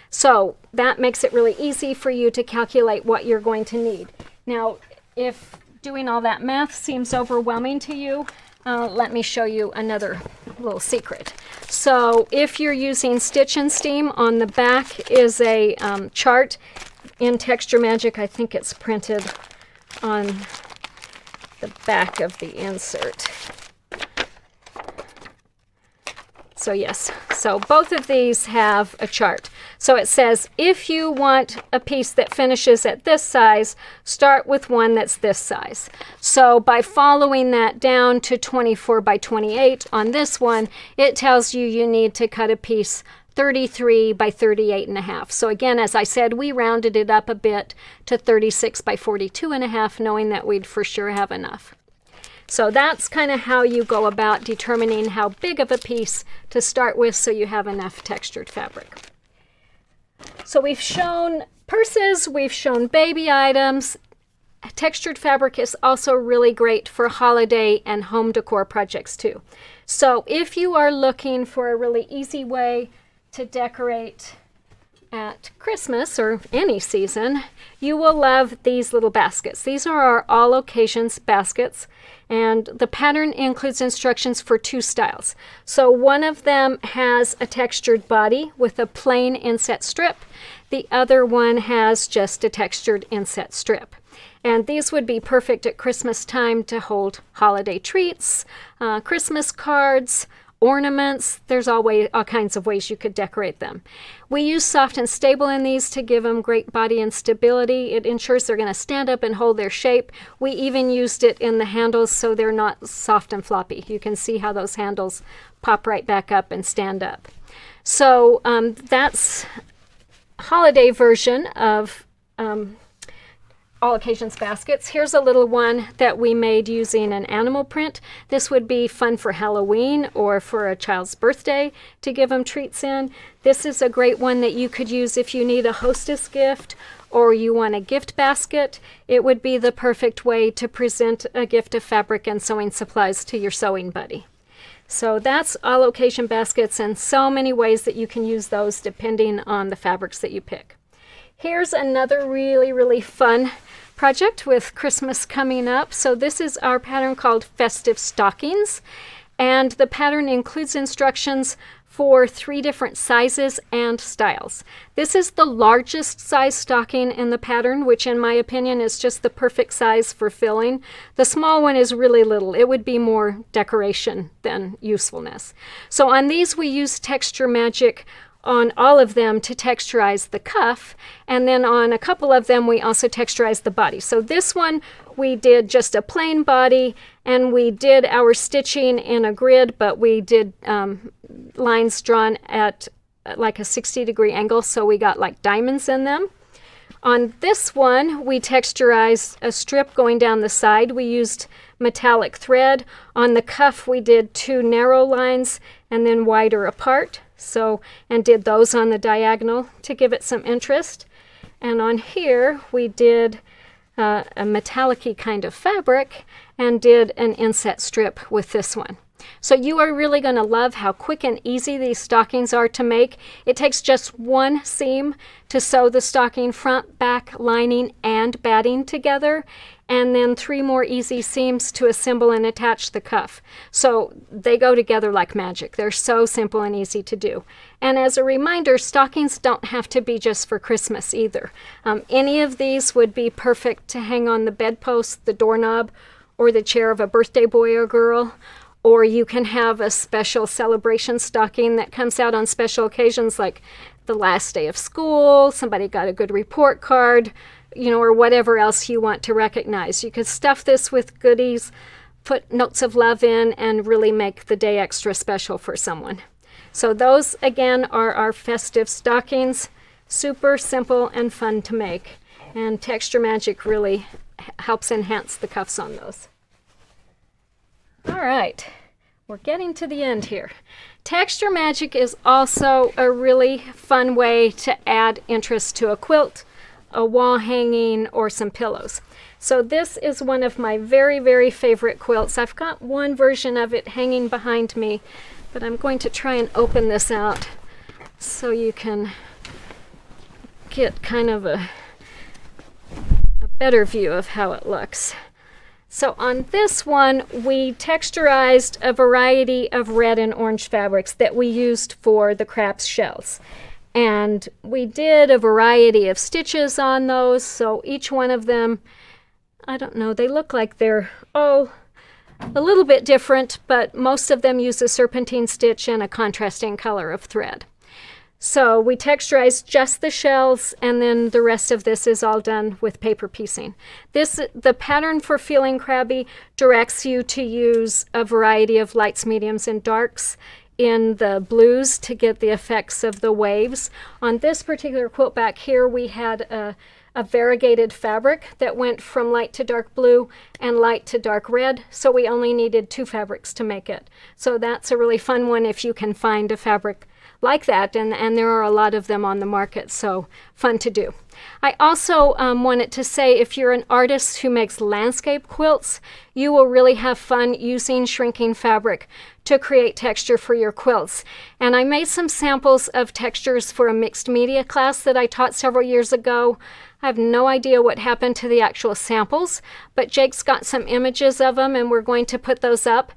So that makes it really easy for you to calculate what you're going to need. Now, if doing all that math seems overwhelming to you, let me show you another little secret. So if you're using Stitch and Steam, on the back is a chart in Texture Magic. I think it's printed on the back of the insert. So yes, so both of these have a chart. So it says if you want a piece that finishes at this size, start with one that's this size. So by following that down to 24 by 28 on this one, it tells you you need to cut a piece 33 by 38.5. So again, as I said, we rounded it up a bit to 36 by 42.5, knowing that we'd for sure have enough. So that's kind of how you go about determining how big of a piece to start with so you have enough textured fabric. So we've shown purses, we've shown baby items. Textured fabric is also really great for holiday and home decor projects too. So if you are looking for a really easy way to decorate at Christmas or any season, you will love these little baskets. These are our all occasions baskets, and the pattern includes instructions for two styles. So one of them has a textured body with a plain inset strip. The other one has just a textured inset strip. And these would be perfect at Christmas time to hold holiday treats, Christmas cards, ornaments. There's all kinds of ways you could decorate them. We use soft and stable in these to give them great body and stability. It ensures they're going to stand up and hold their shape. We even used it in the handles so they're not soft and floppy. You can see how those handles pop right back up and stand up. So that's holiday version of all occasions baskets. Here's a little one that we made using an animal print. This would be fun for Halloween or for a child's birthday to give them treats in. This is a great one that you could use if you need a hostess gift or you want a gift basket. It would be the perfect way to present a gift of fabric and sewing supplies to your sewing buddy. So that's all occasion baskets, and so many ways that you can use those depending on the fabrics that you pick. Here's another really, really fun project with Christmas coming up. So this is our pattern called Festive Stockings, and the pattern includes instructions for 3 different sizes and styles. This is the largest size stocking in the pattern, which in my opinion is just the perfect size for filling. The small one is really little. It would be more decoration than usefulness. So on these we use Texture Magic on all of them to texturize the cuff, and then on a couple of them we also texturize the body. So this one we did just a plain body, and we did our stitching in a grid, but we did lines drawn at like a 60-degree angle, so we got like diamonds in them. On this one we texturized a strip going down the side. We used metallic thread. On the cuff we did 2 narrow lines and then wider apart. And did those on the diagonal to give it some interest. And on here we did a metallic-y kind of fabric and did an inset strip with this one. So you are really going to love how quick and easy these stockings are to make. It takes just 1 seam to sew the stocking front, back, lining, and batting together, and then 3 more easy seams to assemble and attach the cuff. So they go together like magic. They're so simple and easy to do. And as a reminder, stockings don't have to be just for Christmas either. Any of these would be perfect to hang on the bedpost, the doorknob, or the chair of a birthday boy or girl. Or you can have a special celebration stocking that comes out on special occasions like the last day of school, somebody got a good report card, or whatever else you want to recognize. You could stuff this with goodies, put notes of love in, and really make the day extra special for someone. So those, again, are our festive stockings. Super simple and fun to make. And Texture Magic really helps enhance the cuffs on those. All right, we're getting to the end here. Texture Magic is also a really fun way to add interest to a quilt, a wall hanging, or some pillows. So this is one of my very, very favorite quilts. I've got one version of it hanging behind me, but I'm going to try and open this out so you can get kind of a better view of how it looks. So on this one, we texturized a variety of red and orange fabrics that we used for the crab's shells. And we did a variety of stitches on those, so each one of them, I don't know, they look like they're all a little bit different, but most of them use a serpentine stitch and a contrasting color of thread. So we texturized just the shells, and then the rest of this is all done with paper piecing. The pattern for Feeling Crabby directs you to use a variety of lights, mediums, and darks in the blues to get the effects of the waves. On this particular quilt back here, we had a variegated fabric that went from light to dark blue and light to dark red, so we only needed 2 fabrics to make it. So that's a really fun one if you can find a fabric like that, and there are a lot of them on the market, so fun to do. I also wanted to say, if you're an artist who makes landscape quilts, you will really have fun using shrinking fabric to create texture for your quilts. And I made some samples of textures for a mixed media class that I taught several years ago. I have no idea what happened to the actual samples, but Jake's got some images of them, and we're going to put those up.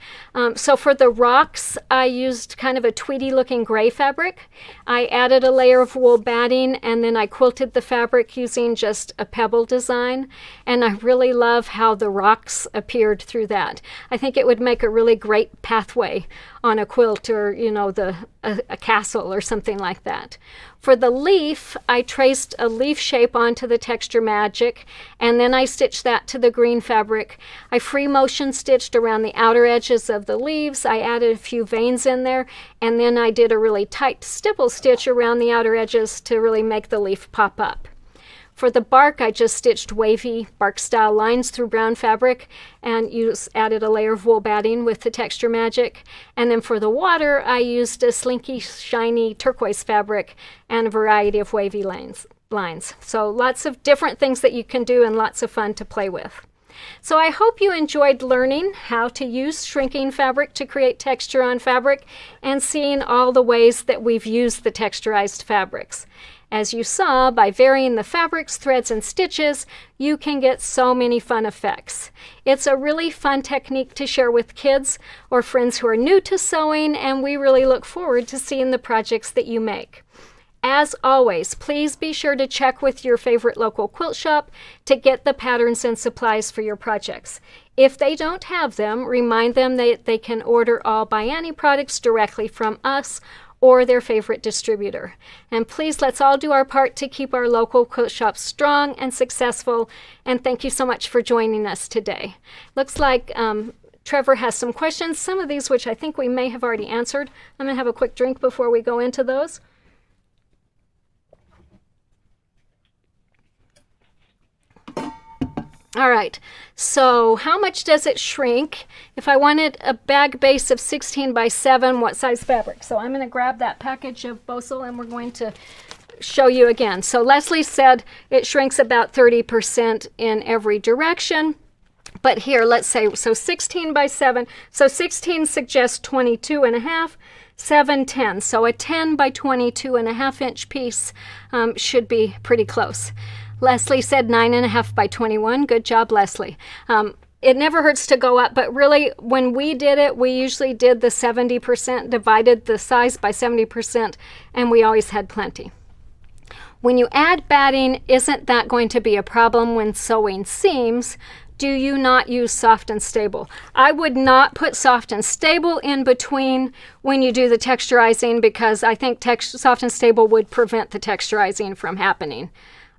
So for the rocks, I used kind of a tweedy looking gray fabric. I added a layer of wool batting, and then I quilted the fabric using just a pebble design. And I really love how the rocks appeared through that. I think it would make a really great pathway on a quilt, or, you know, a castle or something like that. For the leaf, I traced a leaf shape onto the Texture Magic, and then I stitched that to the green fabric. I free motion stitched around the outer edges of the leaves. I added a few veins in there, and then I did a really tight stipple stitch around the outer edges to really make the leaf pop up. For the bark, I just stitched wavy bark style lines through brown fabric and added a layer of wool batting with the Texture Magic. And then for the water, I used a slinky, shiny turquoise fabric and a variety of wavy lines. So lots of different things that you can do and lots of fun to play with. So I hope you enjoyed learning how to use shrinking fabric to create texture on fabric and seeing all the ways that we've used the texturized fabrics. As you saw, by varying the fabrics, threads, and stitches, you can get so many fun effects. It's a really fun technique to share with kids or friends who are new to sewing, and we really look forward to seeing the projects that you make. As always, please be sure to check with your favorite local quilt shop to get the patterns and supplies for your projects. If they don't have them, remind them that they can order all ByAnnie products directly from us or their favorite distributor. And please, let's all do our part to keep our local quilt shops strong and successful. And thank you so much for joining us today. Looks like Trevor has some questions, some of these which I think we may have already answered. I'm going to have a quick drink before we go into those. All right, so how much does it shrink? If I wanted a bag base of 16 by 7, what size fabric? So I'm going to grab that package of Bosal and we're going to show you again. So Leslie said it shrinks about 30% in every direction. But here, let's say, so 16 by 7. So 16 suggests 22.5, 7, 10. So a 10 by 22.5 inch piece should be pretty close. Leslie said 9.5 by 21. Good job, Leslie. It never hurts to go up, but really when we did it, we usually did the 70%, divided the size by 70%, and we always had plenty. When you add batting, isn't that going to be a problem when sewing seams? Do you not use soft and stable? I would not put soft and stable in between when you do the texturizing, because I think soft and stable would prevent the texturizing from happening.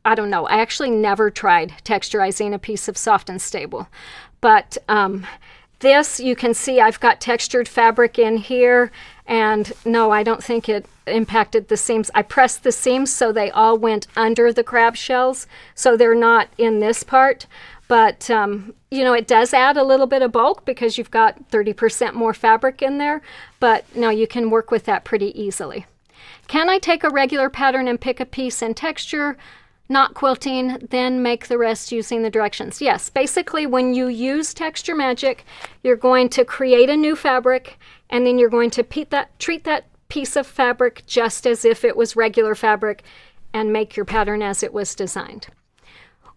I don't know. I actually never tried texturizing a piece of soft and stable. But this, you can see I've got textured fabric in here. And no, I don't think it impacted the seams. I pressed the seams so they all went under the crab shells. So they're not in this part. But, you know, it does add a little bit of bulk because you've got 30% more fabric in there. But no, you can work with that pretty easily. Can I take a regular pattern and pick a piece in texture? Not quilting, then make the rest using the directions. Yes, basically when you use Texture Magic, you're going to create a new fabric, and then you're going to treat that piece of fabric just as if it was regular fabric and make your pattern as it was designed.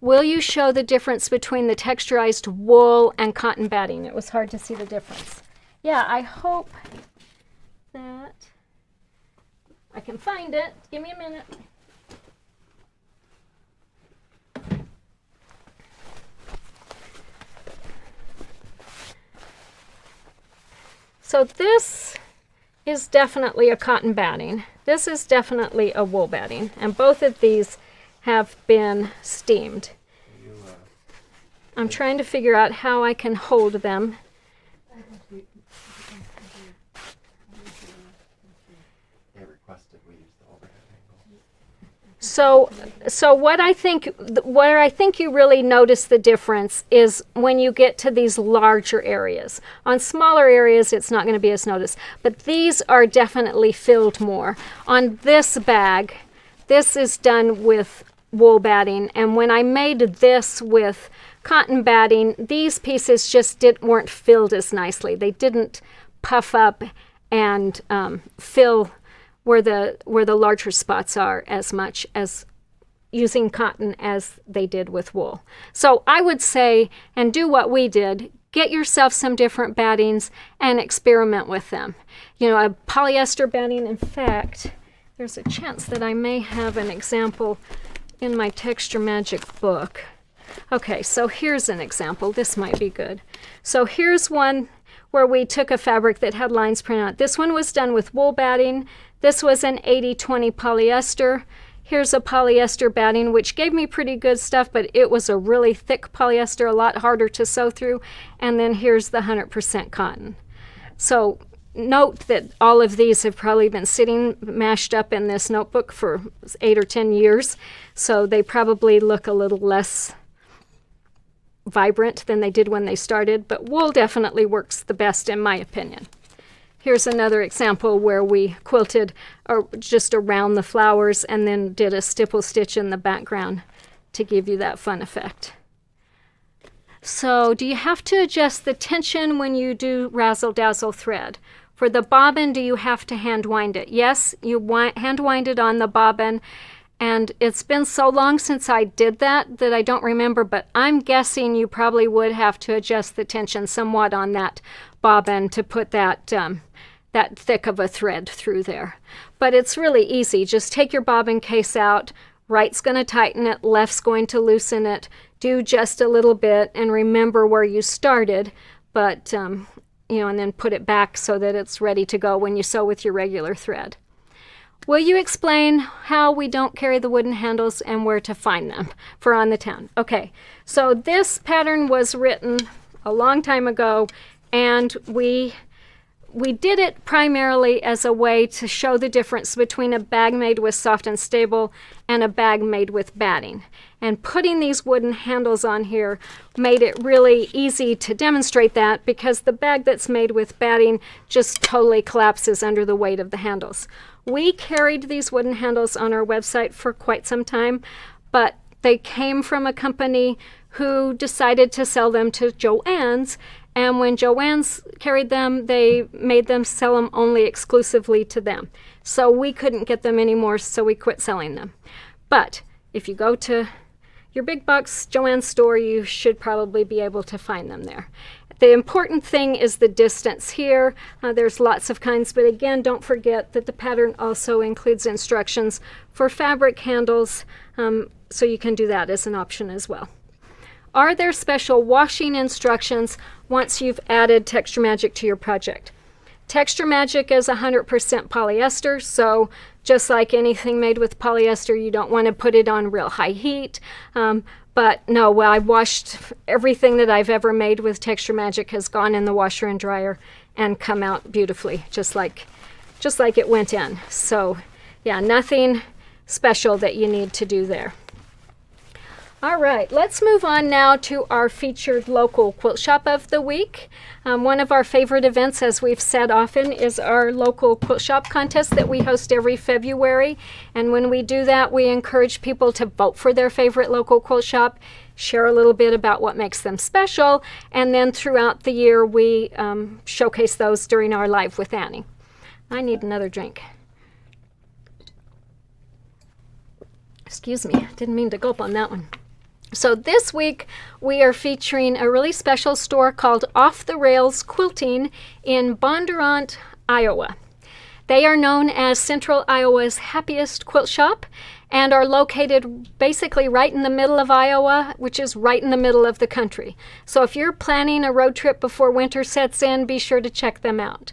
Will you show the difference between the texturized wool and cotton batting? It was hard to see the difference. Yeah, I hope that I can find it. Give me a minute. So this is definitely a cotton batting. This is definitely a wool batting, and both of these have been steamed. I'm trying to figure out how I can hold them. So what I think you really notice the difference is when you get to these larger areas. On smaller areas, it's not going to be as noticed, but these are definitely filled more. On this bag, this is done with wool batting, and when I made this with cotton batting, these pieces just weren't filled as nicely. They didn't puff up and fill where the larger spots are as much as using cotton as they did with wool. So I would say, and do what we did, get yourself some different battings and experiment with them. You know, a polyester batting, in fact, there's a chance that I may have an example in my Texture Magic book. Okay, so here's an example. This might be good. So here's one where we took a fabric that had lines printed on it. This one was done with wool batting. This was an 80-20 polyester. Here's a polyester batting, which gave me pretty good stuff, but it was a really thick polyester, a lot harder to sew through. And then here's the 100% cotton. So note that all of these have probably been sitting mashed up in this notebook for 8 or 10 years. So they probably look a little less vibrant than they did when they started, but wool definitely works the best in my opinion. Here's another example where we quilted just around the flowers and then did a stipple stitch in the background to give you that fun effect. So do you have to adjust the tension when you do razzle dazzle thread? For the bobbin, do you have to hand wind it? Yes, you hand wind it on the bobbin, and it's been so long since I did that I don't remember, but I'm guessing you probably would have to adjust the tension somewhat on that bobbin to put that thick of a thread through there. But it's really easy. Just take your bobbin case out. Right's going to tighten it, left's going to loosen it. Do just a little bit and remember where you started, but you know, and then put it back so that it's ready to go when you sew with your regular thread. Will you explain how we don't carry the wooden handles and where to find them for on the town? Okay, so this pattern was written a long time ago, and we did it primarily as a way to show the difference between a bag made with soft and stable and a bag made with batting. And putting these wooden handles on here made it really easy to demonstrate that, because the bag that's made with batting just totally collapses under the weight of the handles. We carried these wooden handles on our website for quite some time, but they came from a company who decided to sell them to Joann's, and when Joann's carried them, they made them sell them only exclusively to them. So we couldn't get them anymore, so we quit selling them. But if you go to your big box Joann's store, you should probably be able to find them there. The important thing is the distance here. There's lots of kinds, but again, don't forget that the pattern also includes instructions for fabric handles, so you can do that as an option as well. Are there special washing instructions once you've added Texture Magic to your project? Texture Magic is 100% polyester, so just like anything made with polyester, you don't want to put it on real high heat. But no, I washed everything that I've ever made with Texture Magic has gone in the washer and dryer and come out beautifully, just like it went in. So yeah, nothing special that you need to do there. All right, let's move on now to our featured local quilt shop of the week. One of our favorite events, as we've said often, is our local quilt shop contest that we host every February. And when we do that, we encourage people to vote for their favorite local quilt shop, share a little bit about what makes them special, and then throughout the year we showcase those during our Live with Annie. I need another drink. Excuse me, didn't mean to gulp on that one. So this week we are featuring a really special store called Off the Rails Quilting in Bondurant, Iowa. They are known as Central Iowa's happiest quilt shop, and are located basically right in the middle of Iowa, which is right in the middle of the country. So if you're planning a road trip before winter sets in, be sure to check them out.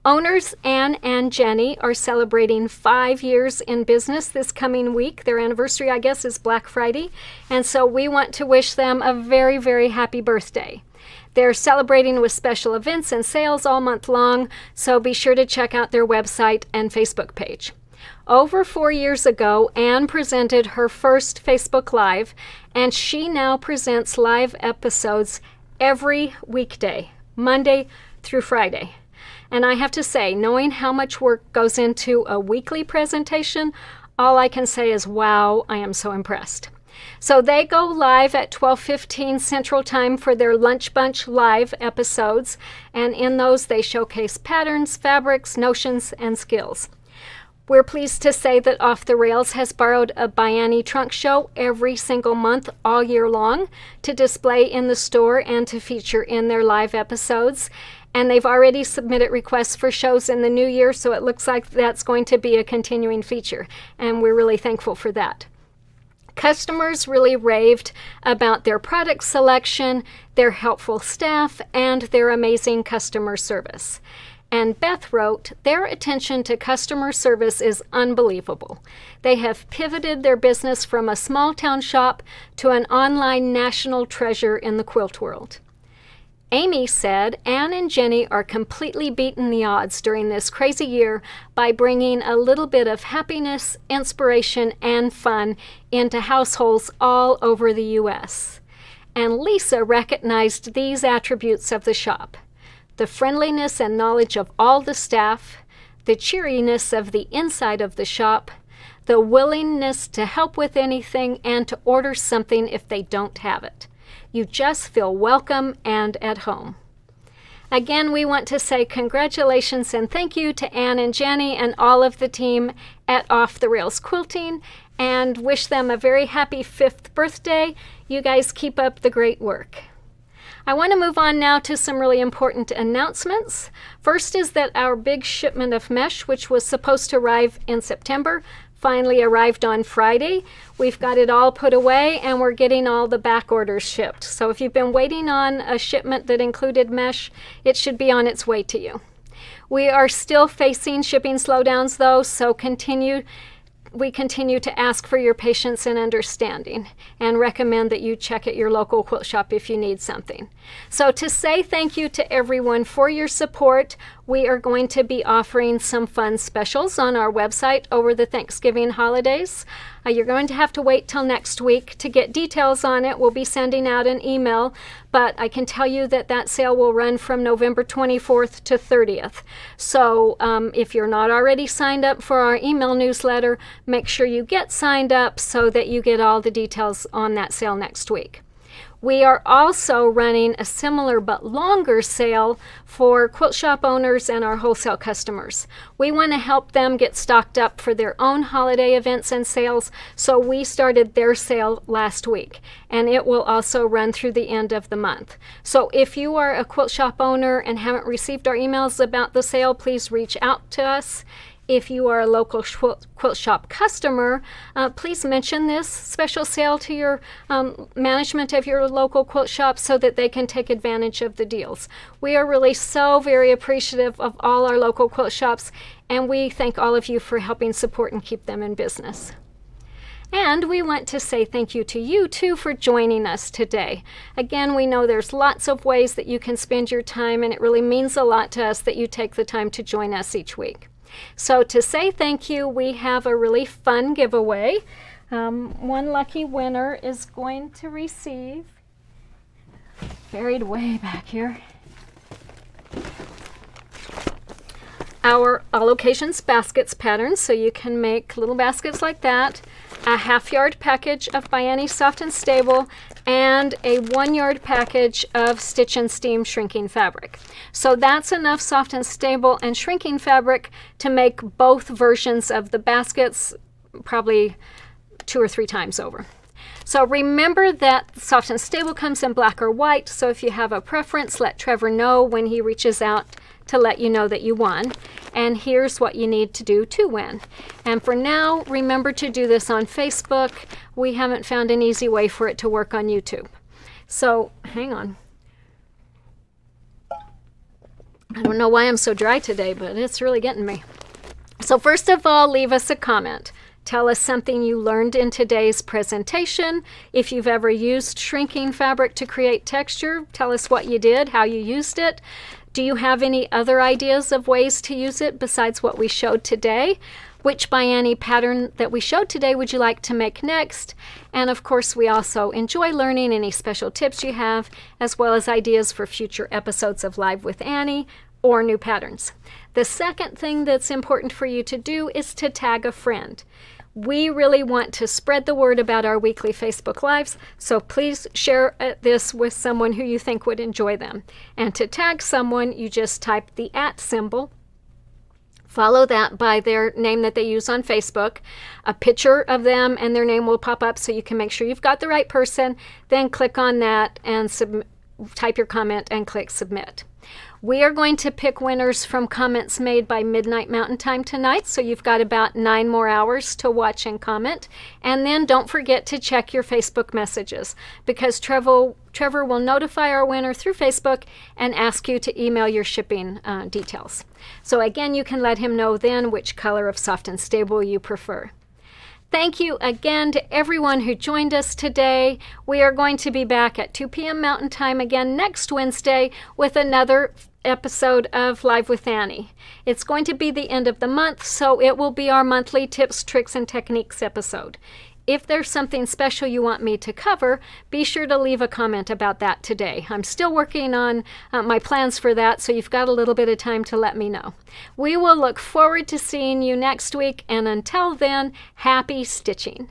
Owners Ann and Jenny are celebrating 5 years in business this coming week. Their anniversary, I guess, is Black Friday, and so we want to wish them a very, very happy birthday. They're celebrating with special events and sales all month long, so be sure to check out their website and Facebook page. Over 4 years ago, Anne presented her first Facebook Live, and she now presents live episodes every weekday, Monday through Friday. And I have to say, knowing how much work goes into a weekly presentation, all I can say is, wow, I am so impressed. So they go live at 12:15 Central Time for their Lunch Bunch live episodes, and in those they showcase patterns, fabrics, notions, and skills. We're pleased to say that Off the Rails has borrowed a ByAnnie trunk show every single month all year long to display in the store and to feature in their live episodes. And they've already submitted requests for shows in the new year, so it looks like that's going to be a continuing feature, and we're really thankful for that. Customers really raved about their product selection, their helpful staff, and their amazing customer service. And Beth wrote, their attention to customer service is unbelievable. They have pivoted their business from a small town shop to an online national treasure in the quilt world. Amy said Anne and Jenny are completely beating the odds during this crazy year by bringing a little bit of happiness, inspiration, and fun into households all over the U.S. And Lisa recognized these attributes of the shop: the friendliness and knowledge of all the staff, the cheeriness of the inside of the shop, the willingness to help with anything and to order something if they don't have it. You just feel welcome and at home. Again, we want to say congratulations and thank you to Anne and Jenny and all of the team at Off the Rails Quilting, and wish them a very happy 5th birthday. You guys keep up the great work. I want to move on now to some really important announcements. First is that our big shipment of mesh, which was supposed to arrive in September, finally arrived on Friday. We've got it all put away and we're getting all the back orders shipped. So if you've been waiting on a shipment that included mesh, it should be on its way to you. We are still facing shipping slowdowns though, so we continue to ask for your patience and understanding, and recommend that you check at your local quilt shop if you need something. So to say thank you to everyone for your support, we are going to be offering some fun specials on our website over the Thanksgiving holidays. You're going to have to wait till next week to get details on it. We'll be sending out an email, but I can tell you that that sale will run from November 24th to 30th. So if you're not already signed up for our email newsletter, make sure you get signed up so that you get all the details on that sale next week. We are also running a similar but longer sale for quilt shop owners and our wholesale customers. We want to help them get stocked up for their own holiday events and sales, so we started their sale last week, and it will also run through the end of the month. So if you are a quilt shop owner and haven't received our emails about the sale, please reach out to us. If you are a local quilt shop customer, please mention this special sale to your management of your local quilt shop so that they can take advantage of the deals. We are really so very appreciative of all our local quilt shops, and we thank all of you for helping support and keep them in business. And we want to say thank you to you too for joining us today. Again, we know there's lots of ways that you can spend your time, and it really means a lot to us that you take the time to join us each week. So to say thank you, we have a really fun giveaway. One lucky winner is going to receive, buried way back here, our All Occasions Baskets patterns, so you can make little baskets like that, a half-yard package of ByAnnie Soft and Stable, and a 1-yard package of Stitch and Steam shrinking fabric. So that's enough soft and stable and shrinking fabric to make both versions of the baskets probably 2 or 3 times over. So remember that Soft and Stable comes in black or white, so if you have a preference, let Trevor know when he reaches out to let you know that you won. And here's what you need to do to win. And for now, remember to do this on Facebook. We haven't found an easy way for it to work on YouTube. So hang on. I don't know why I'm so dry today, but it's really getting me. So first of all, leave us a comment. Tell us something you learned in today's presentation. If you've ever used shrinking fabric to create texture, tell us what you did, how you used it. Do you have any other ideas of ways to use it besides what we showed today? Which ByAnnie pattern that we showed today would you like to make next? And of course, we also enjoy learning any special tips you have, as well as ideas for future episodes of Live with Annie or new patterns. The second thing that's important for you to do is to tag a friend. We really want to spread the word about our weekly Facebook Lives, so please share this with someone who you think would enjoy them. And to tag someone, you just type the @ symbol, follow that by their name that they use on Facebook. A picture of them and their name will pop up so you can make sure you've got the right person. Then click on that and type your comment and click submit. We are going to pick winners from comments made by midnight Mountain Time tonight, so you've got about 9 more hours to watch and comment. And then don't forget to check your Facebook messages, because Trevor will notify our winner through Facebook and ask you to email your shipping details. So again, you can let him know then which color of soft and stable you prefer. Thank you again to everyone who joined us today. We are going to be back at 2 p.m. Mountain Time again next Wednesday with another episode of Live with Annie. It's going to be the end of the month, so it will be our monthly tips, tricks, and techniques episode. If there's something special you want me to cover, be sure to leave a comment about that today. I'm still working on my plans for that, so you've got a little bit of time to let me know. We will look forward to seeing you next week, and until then, happy stitching.